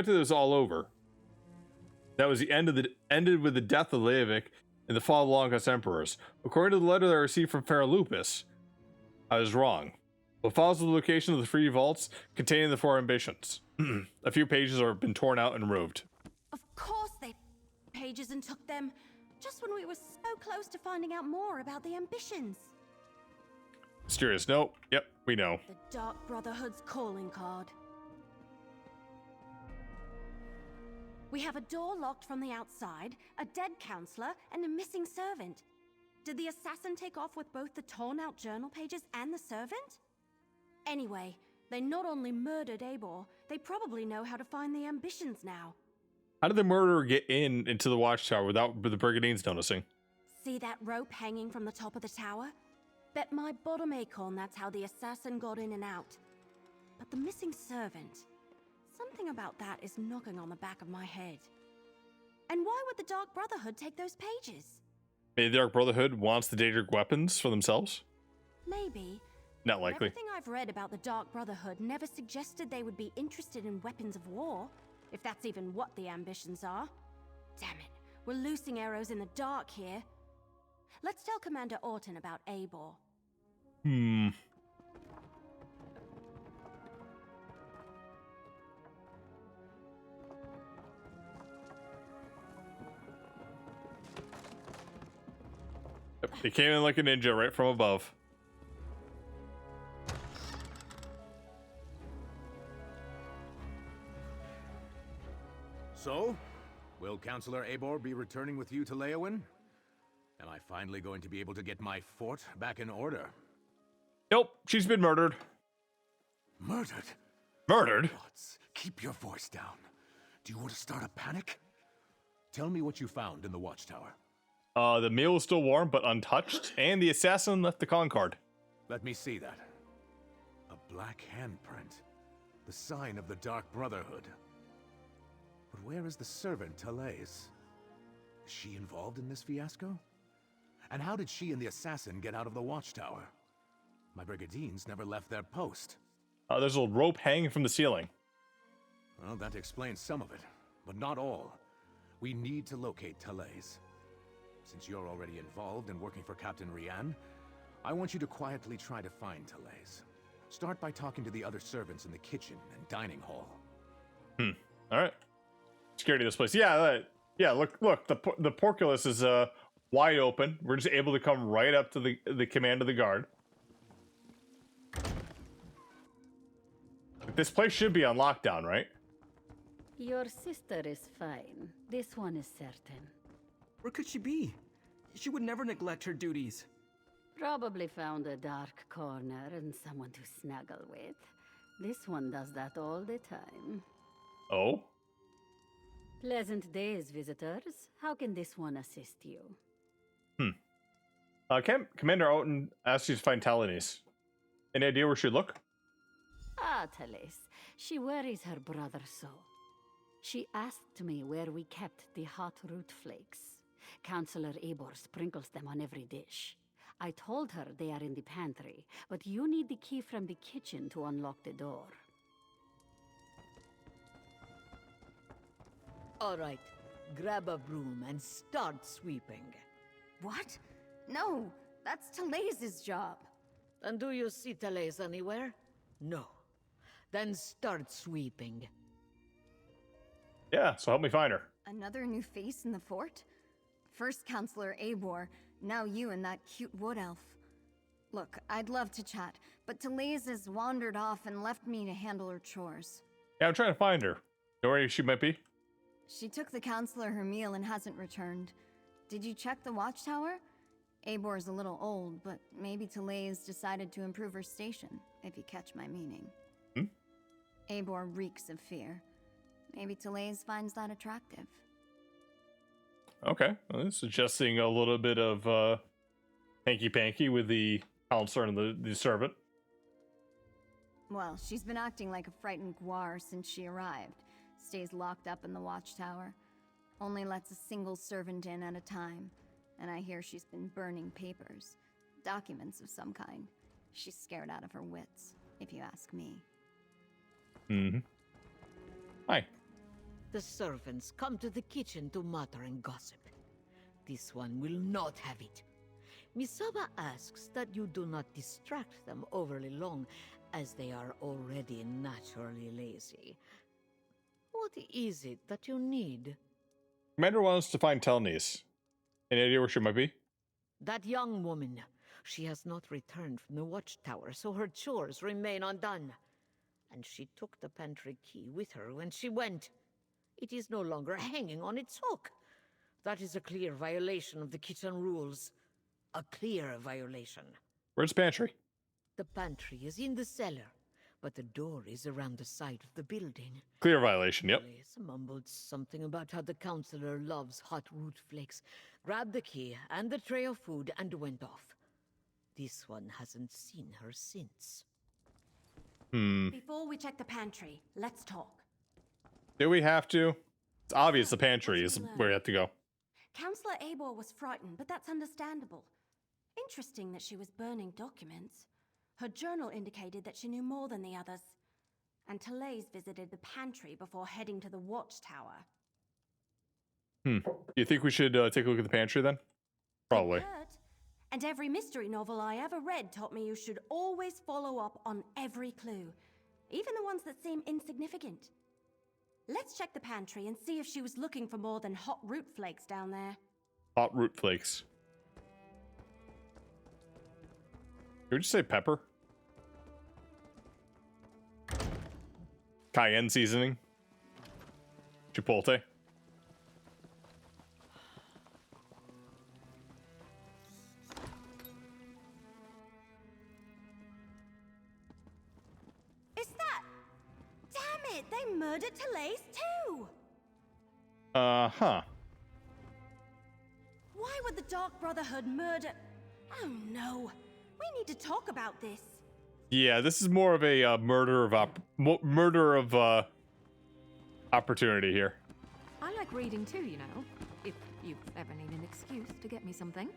was all over. That was the ended with the death of Levic and the fall of the Longhouse Emperors. According to the letter that I received from Faralupus, I was wrong. What follows the location of the three vaults containing the four ambitions. A few pages have been torn out and removed. Of course they pages and took them. Just when we were so close to finding out more about the ambitions. Mysterious note. Yep, we know. The Dark Brotherhood's calling card. We have a door locked from the outside, a dead counselor, and a missing servant. Did the assassin take off with both the torn out journal pages and the servant? Anyway, they not only murdered Abor, they probably know how to find the ambitions now. How did the murderer get into the watchtower without the brigadines noticing? See that rope hanging from the top of the tower? Bet my bottom acorn that's how the assassin got in and out. But the missing servant... something about that is knocking on the back of my head. And why would the Dark Brotherhood take those pages? Maybe the Dark Brotherhood wants the Daedric weapons for themselves? Maybe. Not likely. Everything I've read about the Dark Brotherhood never suggested they would be interested in weapons of war. If that's even what the ambitions are. Damn it, we're loosing arrows in the dark here. Let's tell Commander Orton about Abor. He came in like a ninja right from above. So, will Counselor Eivor be returning with you to Leowin? Am I finally going to be able to get my fort back in order? Nope, she's been murdered. Murdered? Murdered? Gods, keep your voice down. Do you want to start a panic? Tell me what you found in the watchtower. The meal is still warm but untouched, and the assassin left the con card. Let me see that. A black handprint. The sign of the Dark Brotherhood. But where is the servant, Talais? Is she involved in this fiasco? And how did she and the assassin get out of the watchtower? My brigadines never left their post. There's a rope hanging from the ceiling. Well, that explains some of it, but not all. We need to locate Talais. Since you're already involved and working for Captain Rian, I want you to quietly try to find Talais. Start by talking to the other servants in the kitchen and dining hall. Alright. Security of this place. Yeah, look, the portcullis is wide open. We're just able to come right up to the command of the guard. This place should be on lockdown, right? Your sister is fine. This one is certain. Where could she be? She would never neglect her duties. Probably found a dark corner and someone to snuggle with. This one does that all the time. Oh? Pleasant days, visitors. How can this one assist you? Commander Oten asked you to find Talais. Any idea where she'd look? Ah, Talais. She worries her brother so. She asked me where we kept the hot root flakes. Counselor Eivor sprinkles them on every dish. I told her they are in the pantry, but you need the key from the kitchen to unlock the door. All right, grab a broom and start sweeping. What? No, that's Talais' job. And do you see Talais anywhere? No. Then start sweeping. Yeah, so help me find her. Another new face in the fort? First Counselor Eivor, now you and that cute wood elf. Look, I'd love to chat, but Talais has wandered off and left me to handle her chores. Yeah, I'm trying to find her. Know where she might be? She took the Counselor her meal and hasn't returned. Did you check the watchtower? Eibor's a little old, but maybe Talais decided to improve her station, if you catch my meaning. Eivor reeks of fear. Maybe Talais finds that attractive. Okay, well, suggesting a little bit of hanky-panky with the counselor and the servant. Well, she's been acting like a frightened guar since she arrived. Stays locked up in the watchtower. Only lets a single servant in at a time. And I hear she's been burning papers. Documents of some kind. She's scared out of her wits, if you ask me. Hi. The servants come to the kitchen to mutter and gossip. This one will not have it. Misaba asks that you do not distract them overly long, as they are already naturally lazy. What is it that you need? Commander wants to find Talais. Any idea where she might be? That young woman. She has not returned from the watchtower, so her chores remain undone. And she took the pantry key with her when she went. It is no longer hanging on its hook. That is a clear violation of the kitchen rules. A clear violation. Where's the pantry? The pantry is in the cellar, but the door is around the side of the building. Clear violation, yep. Alice mumbled something about how the counselor loves hot root flakes, grabbed the key and the tray of food and went off. This one hasn't seen her since. Before we check the pantry, let's talk. Do we have to? It's obvious the pantry is where you have to go. Counselor Eivor was frightened, but that's understandable. Interesting that she was burning documents. Her journal indicated that she knew more than the others. And Talais visited the pantry before heading to the watchtower. Do you think we should take a look at the pantry then? Probably. And every mystery novel I ever read taught me you should always follow up on every clue, even the ones that seem insignificant. Let's check the pantry and see if she was looking for more than hot root flakes down there. Hot root flakes. Would you say pepper? Cayenne seasoning? Chipotle? Is that... Damn it, they murdered Talais too! Huh. Why would the Dark Brotherhood murder... Oh no, we need to talk about this. Yeah, this is more of a murder of opportunity here. I like reading too, you know, if you ever need an excuse to get me something.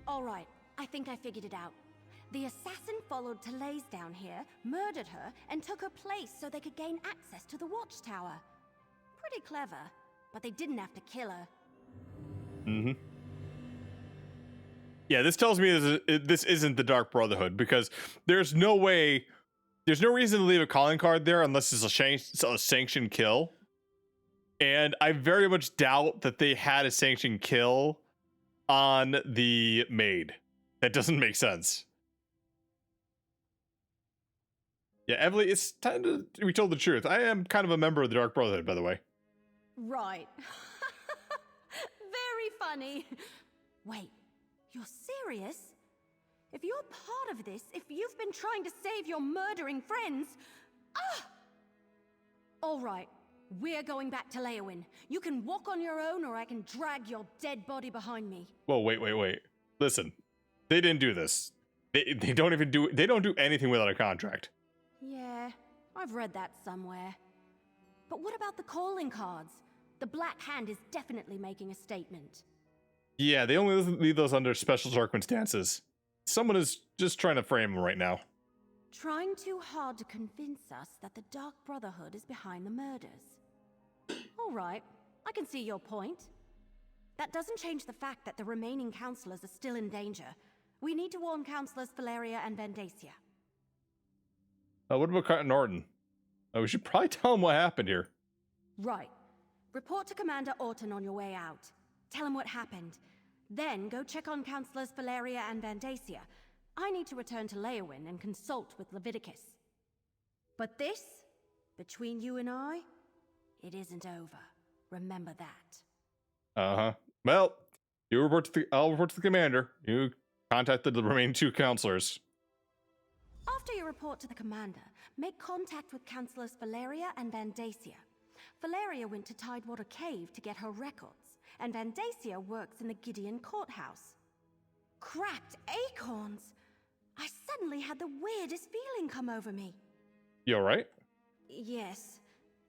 All right, I think I figured it out. The assassin followed Talais down here, murdered her, and took her place so they could gain access to the watchtower. Pretty clever, but they didn't have to kill her. Mm-hmm. Yeah, this tells me this isn't the Dark Brotherhood, because there's no reason to leave a calling card there unless it's a sanctioned kill. And I very much doubt that they had a sanctioned kill on the maid. That doesn't make sense. Yeah, Emily, it's time to be told the truth. I am kind of a member of the Dark Brotherhood, by the way. Right. Very funny. Wait, you're serious? If you're part of this, if you've been trying to save your murdering friends... Ah! All right, we're going back to Leowin. You can walk on your own, or I can drag your dead body behind me. Whoa, wait. Listen, they didn't do this. They don't do anything without a contract. Yeah, I've read that somewhere. But what about the calling cards? The Black Hand is definitely making a statement. Yeah, they only leave those under special circumstances. Someone is just trying to frame them right now. Trying too hard to convince us that the Dark Brotherhood is behind the murders. All right, I can see your point. That doesn't change the fact that the remaining counselors are still in danger. We need to warn Counselors Valeria and Vandacia. What about Cotton Norton? We should probably tell him what happened here. Right. Report to Commander Orton on your way out. Tell him what happened. Then go check on Counselors Valeria and Vandacia. I need to return to Leowin and consult with Leviticus. But this, between you and I, it isn't over. Remember that. Uh-huh. Well, I'll report to the commander. You contacted the remaining 2 counselors. After you report to the commander, make contact with Counselors Valeria and Vandacia. Valeria went to Tidewater Cave to get her records, and Vandacia works in the Gideon Courthouse. Cracked acorns! I suddenly had the weirdest feeling come over me. You alright? Yes.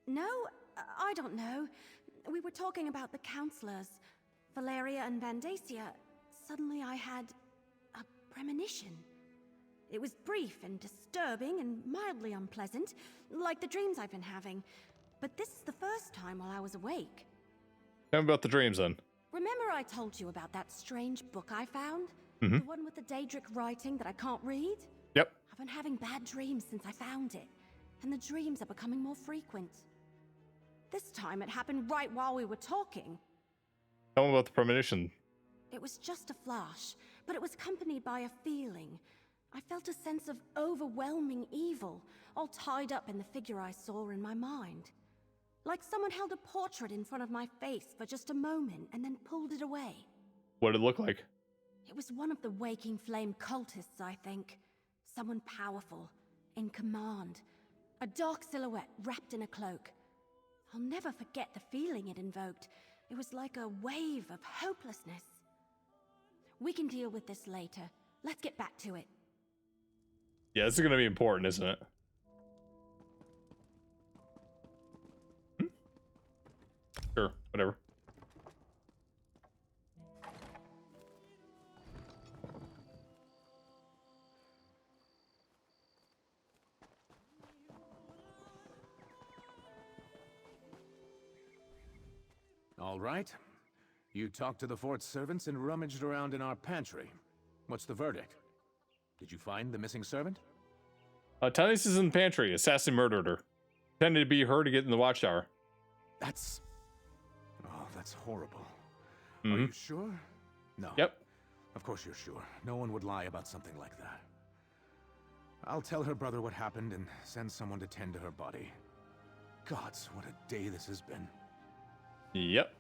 No, I don't know. We were talking about the counselors. Valeria and Vandacia. Suddenly I had a premonition. It was brief and disturbing and mildly unpleasant, like the dreams I've been having. But this is the first time while I was awake. Tell me about the dreams then. Remember I told you about that strange book I found? Mm-hmm. The one with the Daedric writing that I can't read? Yep. I've been having bad dreams since I found it, and the dreams are becoming more frequent. This time it happened right while we were talking. Tell me about the premonition. It was just a flash, but it was accompanied by a feeling. I felt a sense of overwhelming evil, all tied up in the figure I saw in my mind. Like someone held a portrait in front of my face for just a moment and then pulled it away. What did it look like? It was one of the Waking Flame cultists, I think. Someone powerful, in command. A dark silhouette wrapped in a cloak. I'll never forget the feeling it invoked. It was like a wave of hopelessness. We can deal with this later. Let's get back to it. Yeah, this is going to be important, isn't it? Sure, whatever. All right. You talked to the fort's servants and rummaged around in our pantry. What's the verdict? Did you find the missing servant? Tanis is in the pantry. Assassin murdered her. Pretended to be her to get in the watchtower. Oh, that's horrible. Mm-hmm. Are you sure? No. Yep. Of course you're sure. No one would lie about something like that. I'll tell her brother what happened and send someone to tend to her body. Gods, what a day this has been. Yep.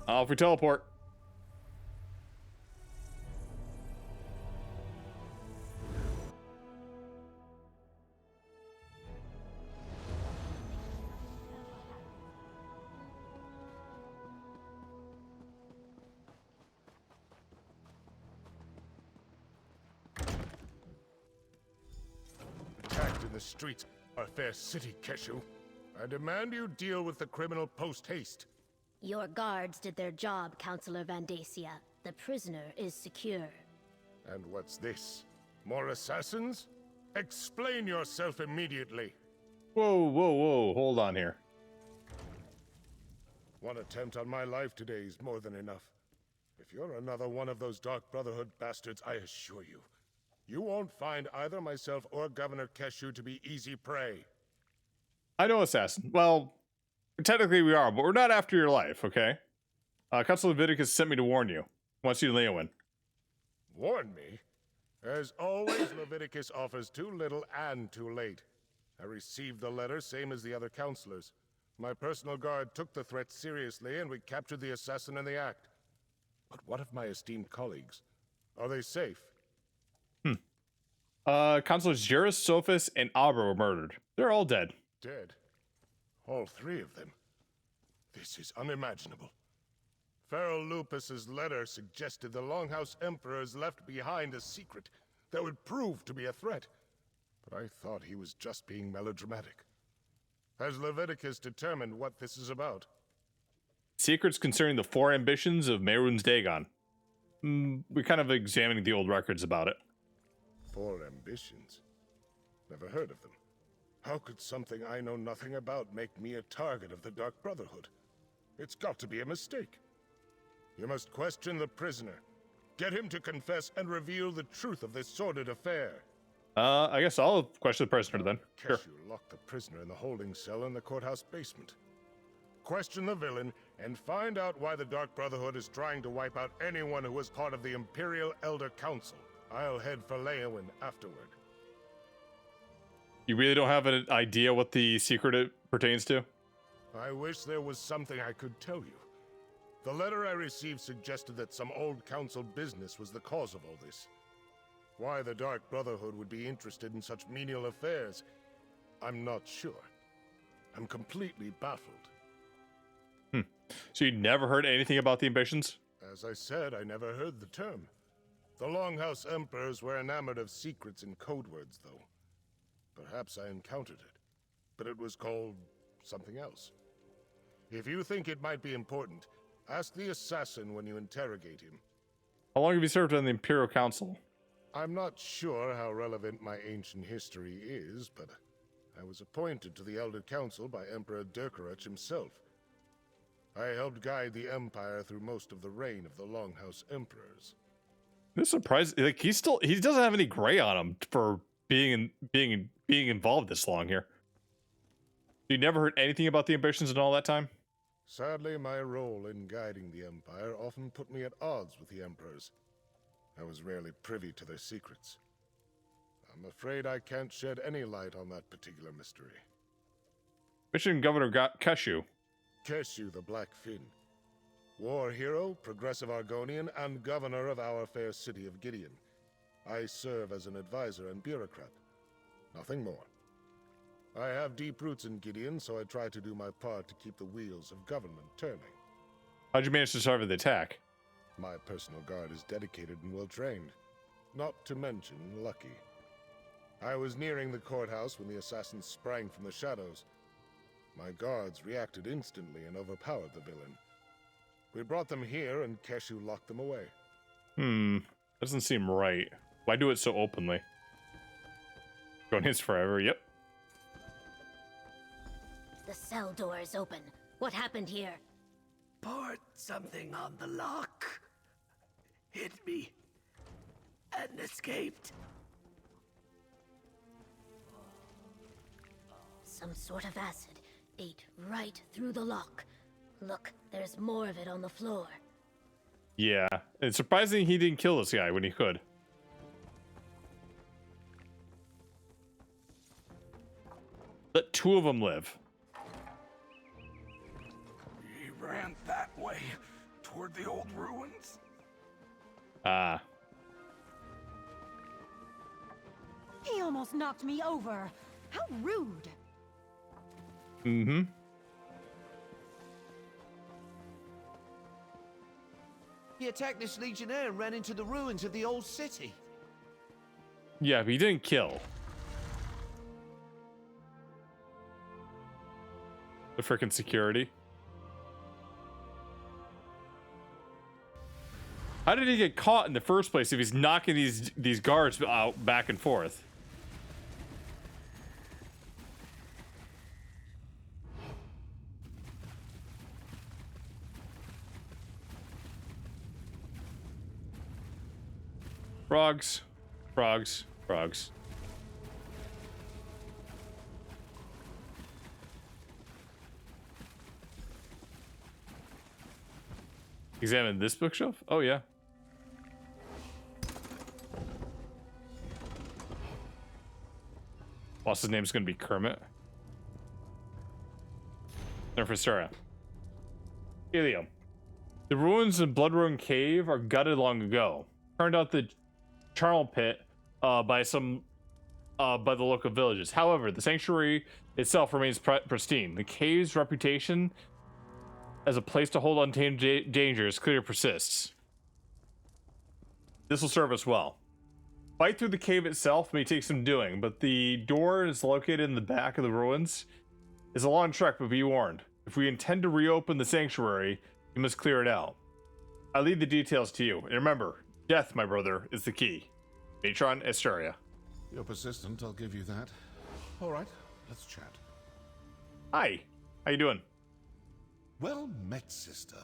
Off we teleport. Attacked in the streets of our fair city, Keshu. I demand you deal with the criminal post-haste. Your guards did their job, Counselor Vandacia. The prisoner is secure. And what's this? More assassins? Explain yourself immediately. Whoa, whoa, whoa. Hold on here. One attempt on my life today is more than enough. If you're another one of those Dark Brotherhood bastards, I assure you, you won't find either myself or Governor Keshu to be easy prey. I know, Assassin. Well, technically we are, but we're not after your life, okay? Council Leviticus sent me to warn you. Wants you to Leowen. Warn me? As always, Leviticus offers too little and too late. I received the letter, same as the other counselors. My personal guard took the threat seriously, and we captured the assassin in the act. But what of my esteemed colleagues? Are they safe? Counselors Jerich, Sophus, and Abra were murdered. They're all dead. Dead? All three of them? This is unimaginable. Pharaoh Lupus's letter suggested the Longhouse Emperors left behind a secret that would prove to be a threat. But I thought he was just being melodramatic. Has Leviticus determined what this is about? Secrets concerning the 4 ambitions of Mehrunes Dagon. We're kind of examining the old records about it. 4 ambitions? Never heard of them. How could something I know nothing about make me a target of the Dark Brotherhood? It's got to be a mistake. You must question the prisoner. Get him to confess and reveal the truth of this sordid affair. I guess I'll question the prisoner then. Sure. Keshu locked the prisoner in the holding cell in the courthouse basement. Question the villain and find out why the Dark Brotherhood is trying to wipe out anyone who was part of the Imperial Elder Council. I'll head for Leowen afterward. You really don't have an idea what the secret it pertains to? I wish there was something I could tell you. The letter I received suggested that some old council business was the cause of all this. Why the Dark Brotherhood would be interested in such menial affairs, I'm not sure. I'm completely baffled. So you never heard anything about the ambitions? As I said, I never heard the term. The Longhouse Emperors were enamored of secrets and code words, though. Perhaps I encountered it, but it was called something else. If you think it might be important, ask the assassin when you interrogate him. How long have you served on the Imperial Council? I'm not sure how relevant my ancient history is, but I was appointed to the Elder Council by Emperor Jerich himself. I helped guide the Empire through most of the reign of the Longhouse Emperors. This surprise, like he doesn't have any gray on him for being involved this long here. You never heard anything about the ambitions in all that time? Sadly, my role in guiding the Empire often put me at odds with the Emperors. I was rarely privy to their secrets. I'm afraid I can't shed any light on that particular mystery. Mission Governor got Keshu. Keshu the Black Fin. War hero, progressive Argonian, and governor of our fair city of Gideon. I serve as an advisor and bureaucrat. Nothing more. I have deep roots in Gideon, so I try to do my part to keep the wheels of government turning. How'd you manage to survive the attack? My personal guard is dedicated and well-trained. Not to mention lucky. I was nearing the courthouse when the assassins sprang from the shadows. My guards reacted instantly and overpowered the villain. We brought them here, and Keshu locked them away. Doesn't seem right. Why do it so openly? Going his forever, yep. The cell door is open. What happened here? Poured something on the lock. Hit me. And escaped. Some sort of acid ate right through the lock. Look, there's more of it on the floor. Yeah, it's surprising he didn't kill this guy when he could. Let two of them live. He ran that way, toward the old ruins. Ah. He almost knocked me over. How rude. Mm-hmm. He attacked this legionnaire and ran into the ruins of the old city. Yeah, but he didn't kill. The frickin' security. How did he get caught in the first place if he's knocking these guards out back and forth? Frogs, frogs, frogs. Examine this bookshelf? Oh, yeah. Boss's name's gonna be Kermit. Nerfistera. Helium. The ruins of Bloodrune Cave are gutted long ago. Turned out the charnel pit by the local villages. However, the sanctuary itself remains pristine. The cave's reputation as a place to hold untamed dangers clearly persists. This will serve us well. Fight through the cave itself may take some doing, but the door is located in the back of the ruins. It's a long trek, but be warned. If we intend to reopen the sanctuary, you must clear it out. I leave the details to you. And remember, death, my brother, is the key. Matron Asteria. You're persistent, I'll give you that. All right, let's chat. Hi. How you doing? Well met, sister.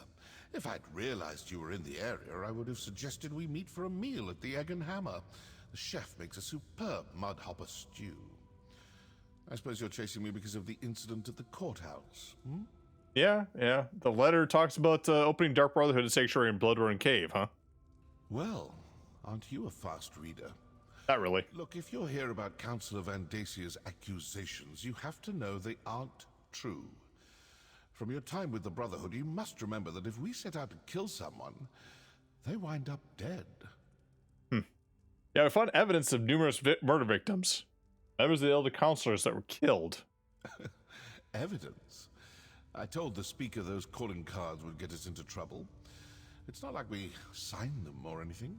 If I'd realized you were in the area, I would have suggested we meet for a meal at the Egg and Hammer. The chef makes a superb mudhopper stew. I suppose you're chasing me because of the incident at the courthouse, hmm? Yeah. The letter talks about opening Dark Brotherhood and Sanctuary in Bloodrune Cave, huh? Well, aren't you a fast reader? Not really. Look, if you're here about Councillor Vandasia's accusations, you have to know they aren't true. From your time with the Brotherhood, you must remember that if we set out to kill someone, they wind up dead. Yeah, we found evidence of numerous murder victims. Members of the Elder Counselors that were killed. Evidence? I told the Speaker those calling cards would get us into trouble. It's not like we signed them or anything.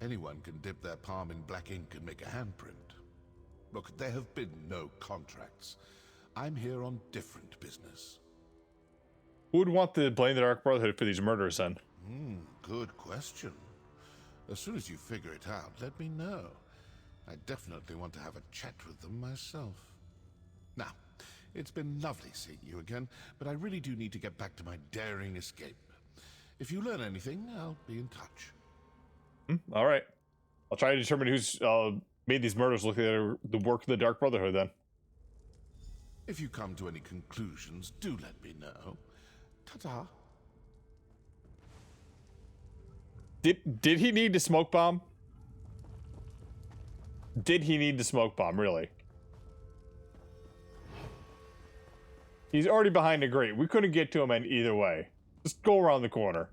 Anyone can dip their palm in black ink and make a handprint. Look, there have been no contracts. I'm here on different business. Who would want to blame the Dark Brotherhood for these murders, then? Good question. As soon as you figure it out, let me know. I definitely want to have a chat with them myself. Now, it's been lovely seeing you again, but I really do need to get back to my daring escape. If you learn anything, I'll be in touch. All right. I'll try to determine who's made these murders look like the work of the Dark Brotherhood, then. If you come to any conclusions, do let me know. Ta-ta. Did he need to smoke bomb? Did he need to smoke bomb, really? He's already behind a grate. We couldn't get to him in either way. Just go around the corner.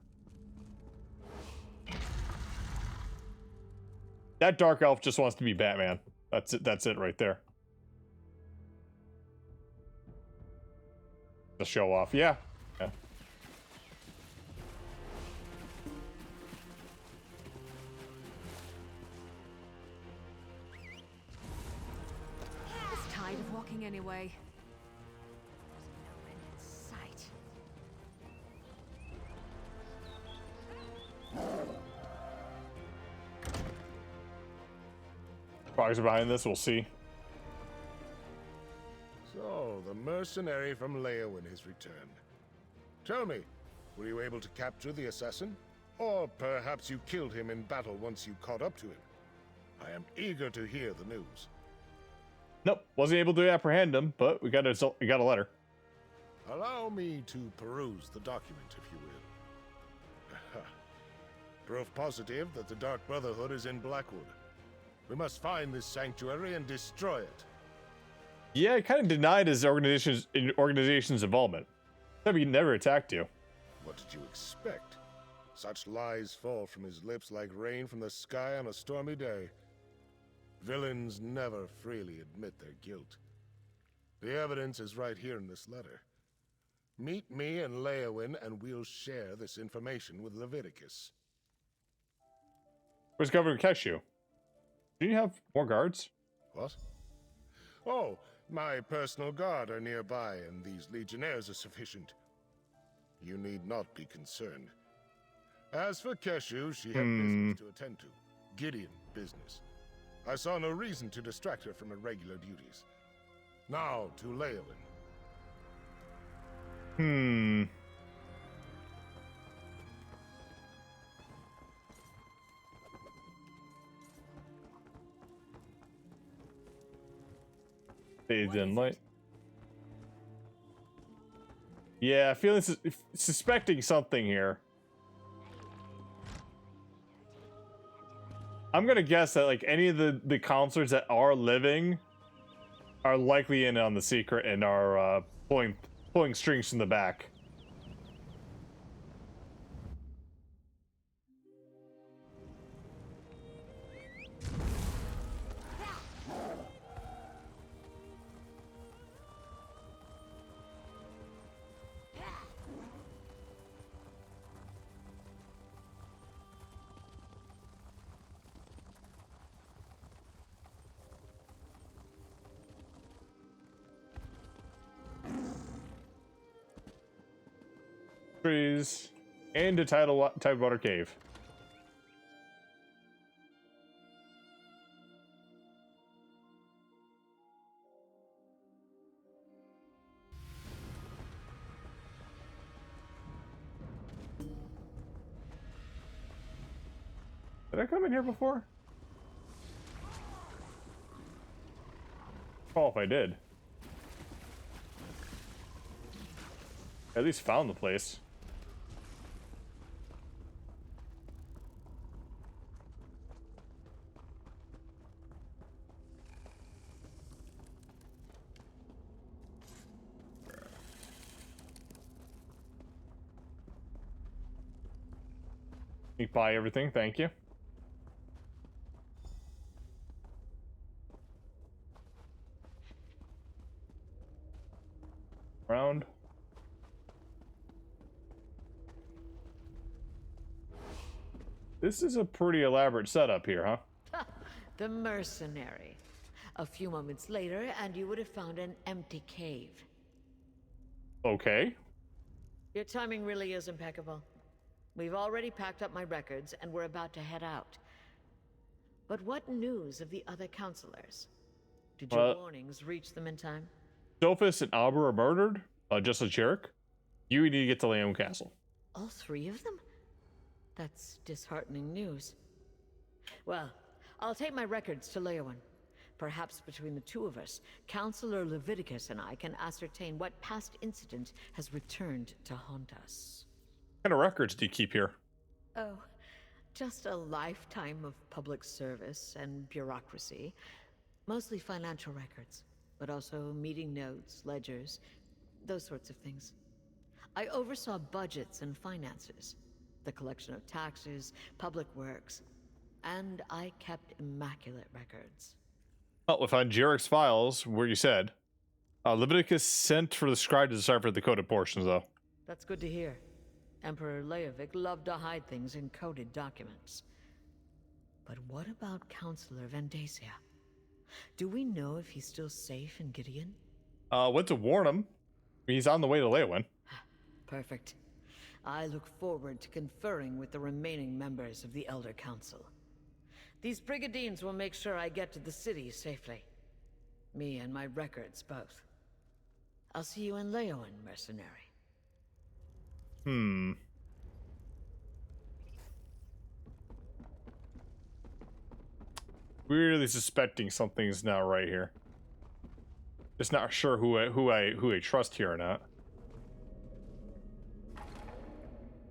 That dark elf just wants to be Batman. That's it. That's it right there. The show off. Yeah. Tired of walking anyway. There's no end in sight. Frogs are behind this. We'll see. So, the mercenary from Leowin has returned. Tell me, were you able to capture the assassin? Or perhaps you killed him in battle once you caught up to him? I am eager to hear the news. Nope, wasn't able to apprehend him, but we got a letter. Allow me to peruse the document, if you will. Proof positive that the Dark Brotherhood is in Blackwood. We must find this sanctuary and destroy it. Yeah, I kind of denied his organization's involvement. Said he never attacked you. What did you expect? Such lies fall from his lips like rain from the sky on a stormy day. Villains never freely admit their guilt. The evidence is right here in this letter. Meet me and Leowin, and we'll share this information with Leviticus. Where's Governor Keshu? Do you have more guards? What? Oh, my personal guard are nearby, and these legionnaires are sufficient. You need not be concerned. As for Keshu, she had business to attend to. Gideon business. I saw no reason to distract her from her regular duties. Now to Leowin. Bathed in light. Yeah, feeling suspecting something here. I'm gonna guess that like any of the counselors that are living are likely in on the secret and are pulling strings from the back. Trees and a Tidewater Cave. Did I come in here before? Oh, if I did. At least found the place. Buy everything, thank you. Round. This is a pretty elaborate setup here, huh? The Mercenary. A few moments later, and you would have found an empty cave. Okay. Your timing really is impeccable. We've already packed up my records, and we're about to head out. But what news of the other counselors? Did your warnings reach them in time? Sophus and Auber are murdered, just like Jerich. You need to get to Leon Castle. All three of them? That's disheartening news. Well, I'll take my records to Leowin. Perhaps between the two of us, Counselor Leviticus and I can ascertain what past incident has returned to haunt us. What kind of records do you keep here? Oh, just a lifetime of public service and bureaucracy. Mostly financial records, but also meeting notes, ledgers, those sorts of things. I oversaw budgets and finances, the collection of taxes, public works, and I kept immaculate records. Oh, we found Jerich's files, where you said. Leviticus sent for the scribe to decipher the coded portions, though. That's good to hear. Emperor Leovic loved to hide things in coded documents. But what about Counselor Vandacia? Do we know if he's still safe in Gideon? Went to warn him. He's on the way to Leowin. Perfect. I look forward to conferring with the remaining members of the Elder Council. These brigadines will make sure I get to the city safely. Me and my records both. I'll see you in Leowin, Mercenary. Weirdly suspecting something's not right here. Just not sure who I trust here or not.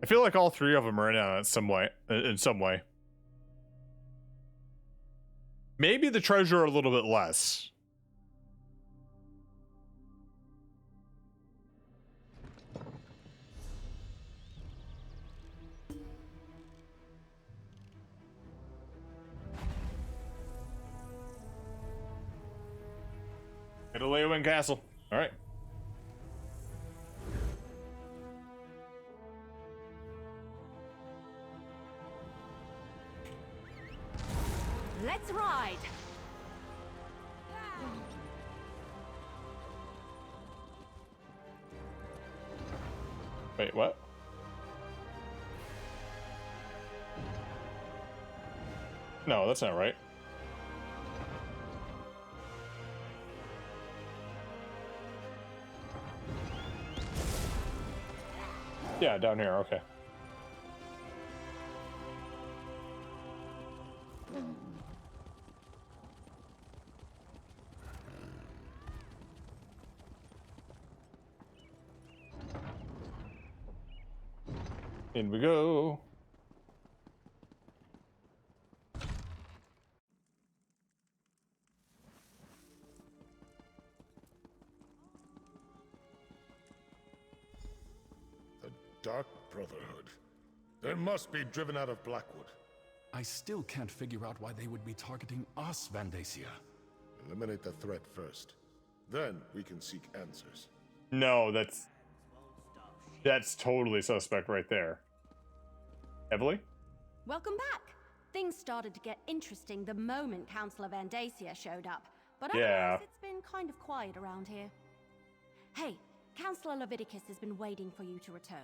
I feel like all three of them are in on it in some way. Maybe the treasurer a little bit less. Get a Leowen Castle. All right. Let's ride! Wait, what? No, that's not right. Yeah, down here, okay. In we go. The Dark Brotherhood. They must be driven out of Blackwood. I still can't figure out why they would be targeting us, Vandacia. Eliminate the threat first. Then we can seek answers. No, that's totally suspect right there. Heavily? Welcome back. Things started to get interesting the moment Councillor Vandacia showed up, but otherwise it's been kind of quiet around here. Hey, Councillor Leviticus has been waiting for you to return.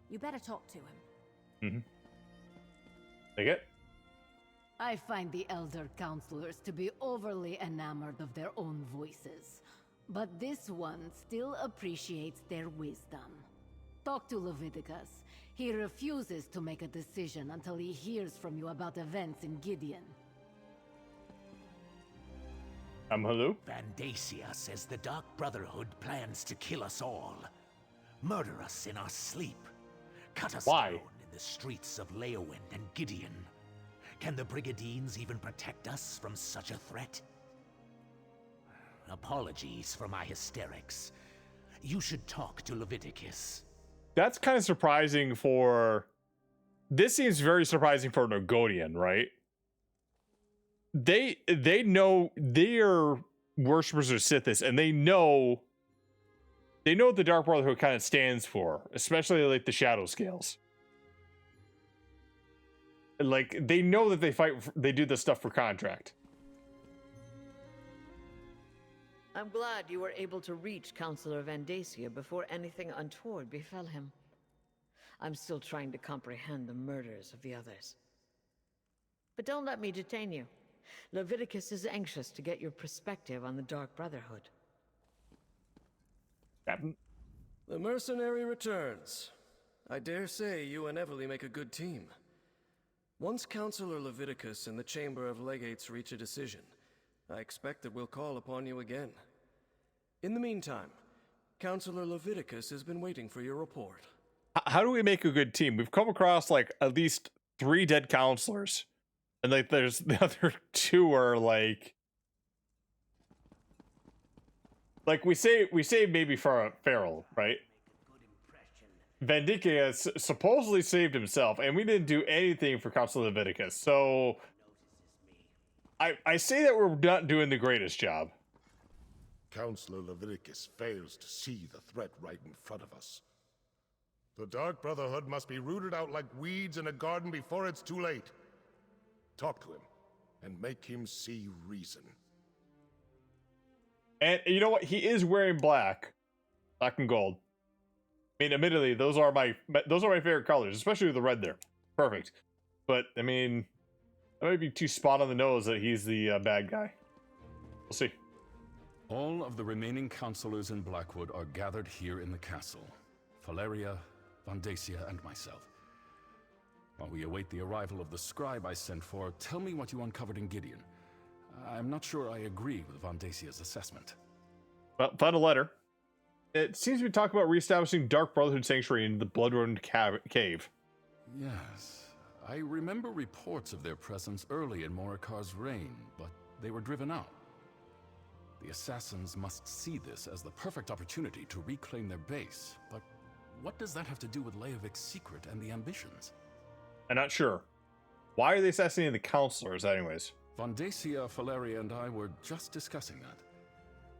You better talk to him. Mm-hmm. Take it? I find the elder counselors to be overly enamored of their own voices, but this one still appreciates their wisdom. Talk to Leviticus. He refuses to make a decision until he hears from you about events in Gideon. Hello? Vandacia says the Dark Brotherhood plans to kill us all. Murder us in our sleep. Cut us down in the streets of Leowen and Gideon. Can the Brigadines even protect us from such a threat? Apologies for my hysterics. You should talk to Leviticus. That's kind of surprising for... This seems very surprising for Nogodian, right? They know they're worshippers of Sithis, and they know what the Dark Brotherhood kind of stands for, especially like the Shadow Scales. Like, they know that they do this stuff for contract. I'm glad you were able to reach Councillor Vandacia before anything untoward befell him. I'm still trying to comprehend the murders of the others. But don't let me detain you. Leviticus is anxious to get your perspective on the Dark Brotherhood. Captain? The Mercenary returns. I dare say you and Everly make a good team. Once Councillor Leviticus and the Chamber of Legates reach a decision, I expect that we'll call upon you again. In the meantime, Councillor Leviticus has been waiting for your report. How do we make a good team? We've come across like at least 3 dead counselors, and like there's the other 2 are like we say maybe for Farrell, right? Vandacia supposedly saved himself, and we didn't do anything for Councilor Leviticus. So I say that we're not doing the greatest job. Councilor Leviticus fails to see the threat right in front of us. The Dark Brotherhood must be rooted out like weeds in a garden before it's too late. Talk to him, and make him see reason. And you know what? He is wearing black and gold. I mean, admittedly, those are my favorite colors, especially with the red there. Perfect. But I mean, that might be too spot on the nose that he's the bad guy. We'll see. All of the remaining counselors in Blackwood are gathered here in the castle. Valeria, Vandacia, and myself. While we await the arrival of the scribe I sent for, tell me what you uncovered in Gideon. I'm not sure I agree with Vandacia's assessment. Well, found a letter. It seems to be talking about reestablishing Dark Brotherhood Sanctuary in the Bloodrun Cave. Yes. I remember reports of their presence early in Morikar's reign, but they were driven out. The assassins must see this as the perfect opportunity to reclaim their base, but what does that have to do with Leovik's secret and the ambitions? I'm not sure. Why are they assassinating the counselors, anyways? Vandacia, Valeria, and I were just discussing that.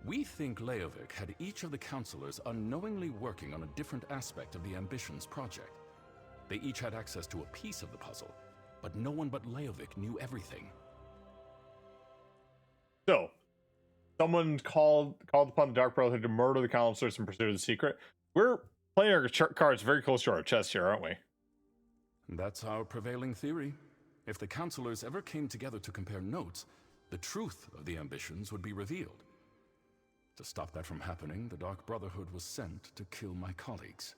We think Leovik had each of the counselors unknowingly working on a different aspect of the Ambitions project. They each had access to a piece of the puzzle, but no one but Leovik knew everything. So, someone called upon the Dark Brotherhood to murder the counselors in pursuit of the secret. We're playing our cards very close to our chest here, aren't we? That's our prevailing theory. If the counselors ever came together to compare notes, the truth of the Ambitions would be revealed. To stop that from happening, the Dark Brotherhood was sent to kill my colleagues.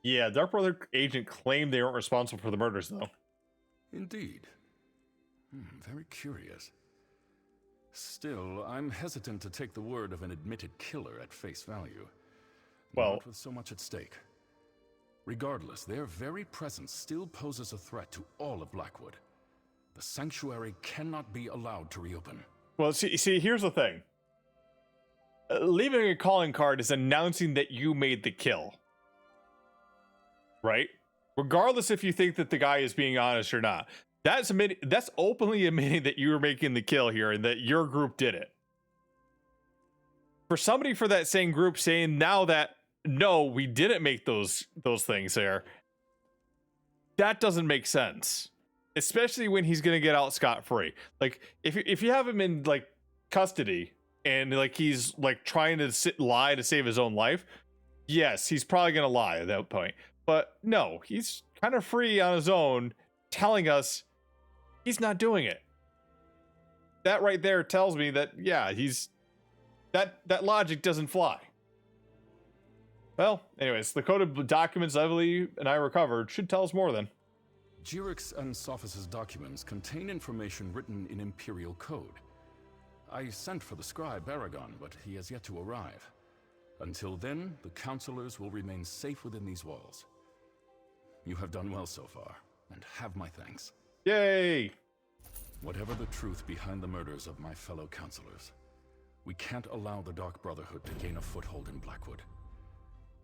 Yeah, Dark Brotherhood agent claimed they weren't responsible for the murders, though. Indeed. Very curious. Still, I'm hesitant to take the word of an admitted killer at face value. Well, not with so much at stake. Regardless, their very presence still poses a threat to all of Blackwood. The sanctuary cannot be allowed to reopen. Well, see, here's the thing. Leaving a calling card is announcing that you made the kill. Right? Regardless if you think that the guy is being honest or not. That's openly admitting that you were making the kill here and that your group did it. For somebody for that same group saying now that, no, we didn't make those things there, that doesn't make sense. Especially when he's going to get out scot-free. Like, if you have him in, like, custody and, like, he's, like, trying to lie to save his own life, yes, he's probably going to lie at that point. But no, he's kind of free on his own, telling us he's not doing it. That right there tells me that, yeah, that logic doesn't fly. Well, anyways, the coded documents Evely and I recovered should tell us more then. Jerich's and Sophis' documents contain information written in Imperial code. I sent for the scribe Aragon, but he has yet to arrive. Until then, the counselors will remain safe within these walls. You have done well so far, and have my thanks. Yay! Whatever the truth behind the murders of my fellow counselors, we can't allow the Dark Brotherhood to gain a foothold in Blackwood.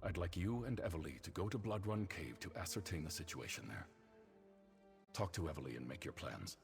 I'd like you and Evely to go to Bloodrun Cave to ascertain the situation there. Talk to Evely and make your plans.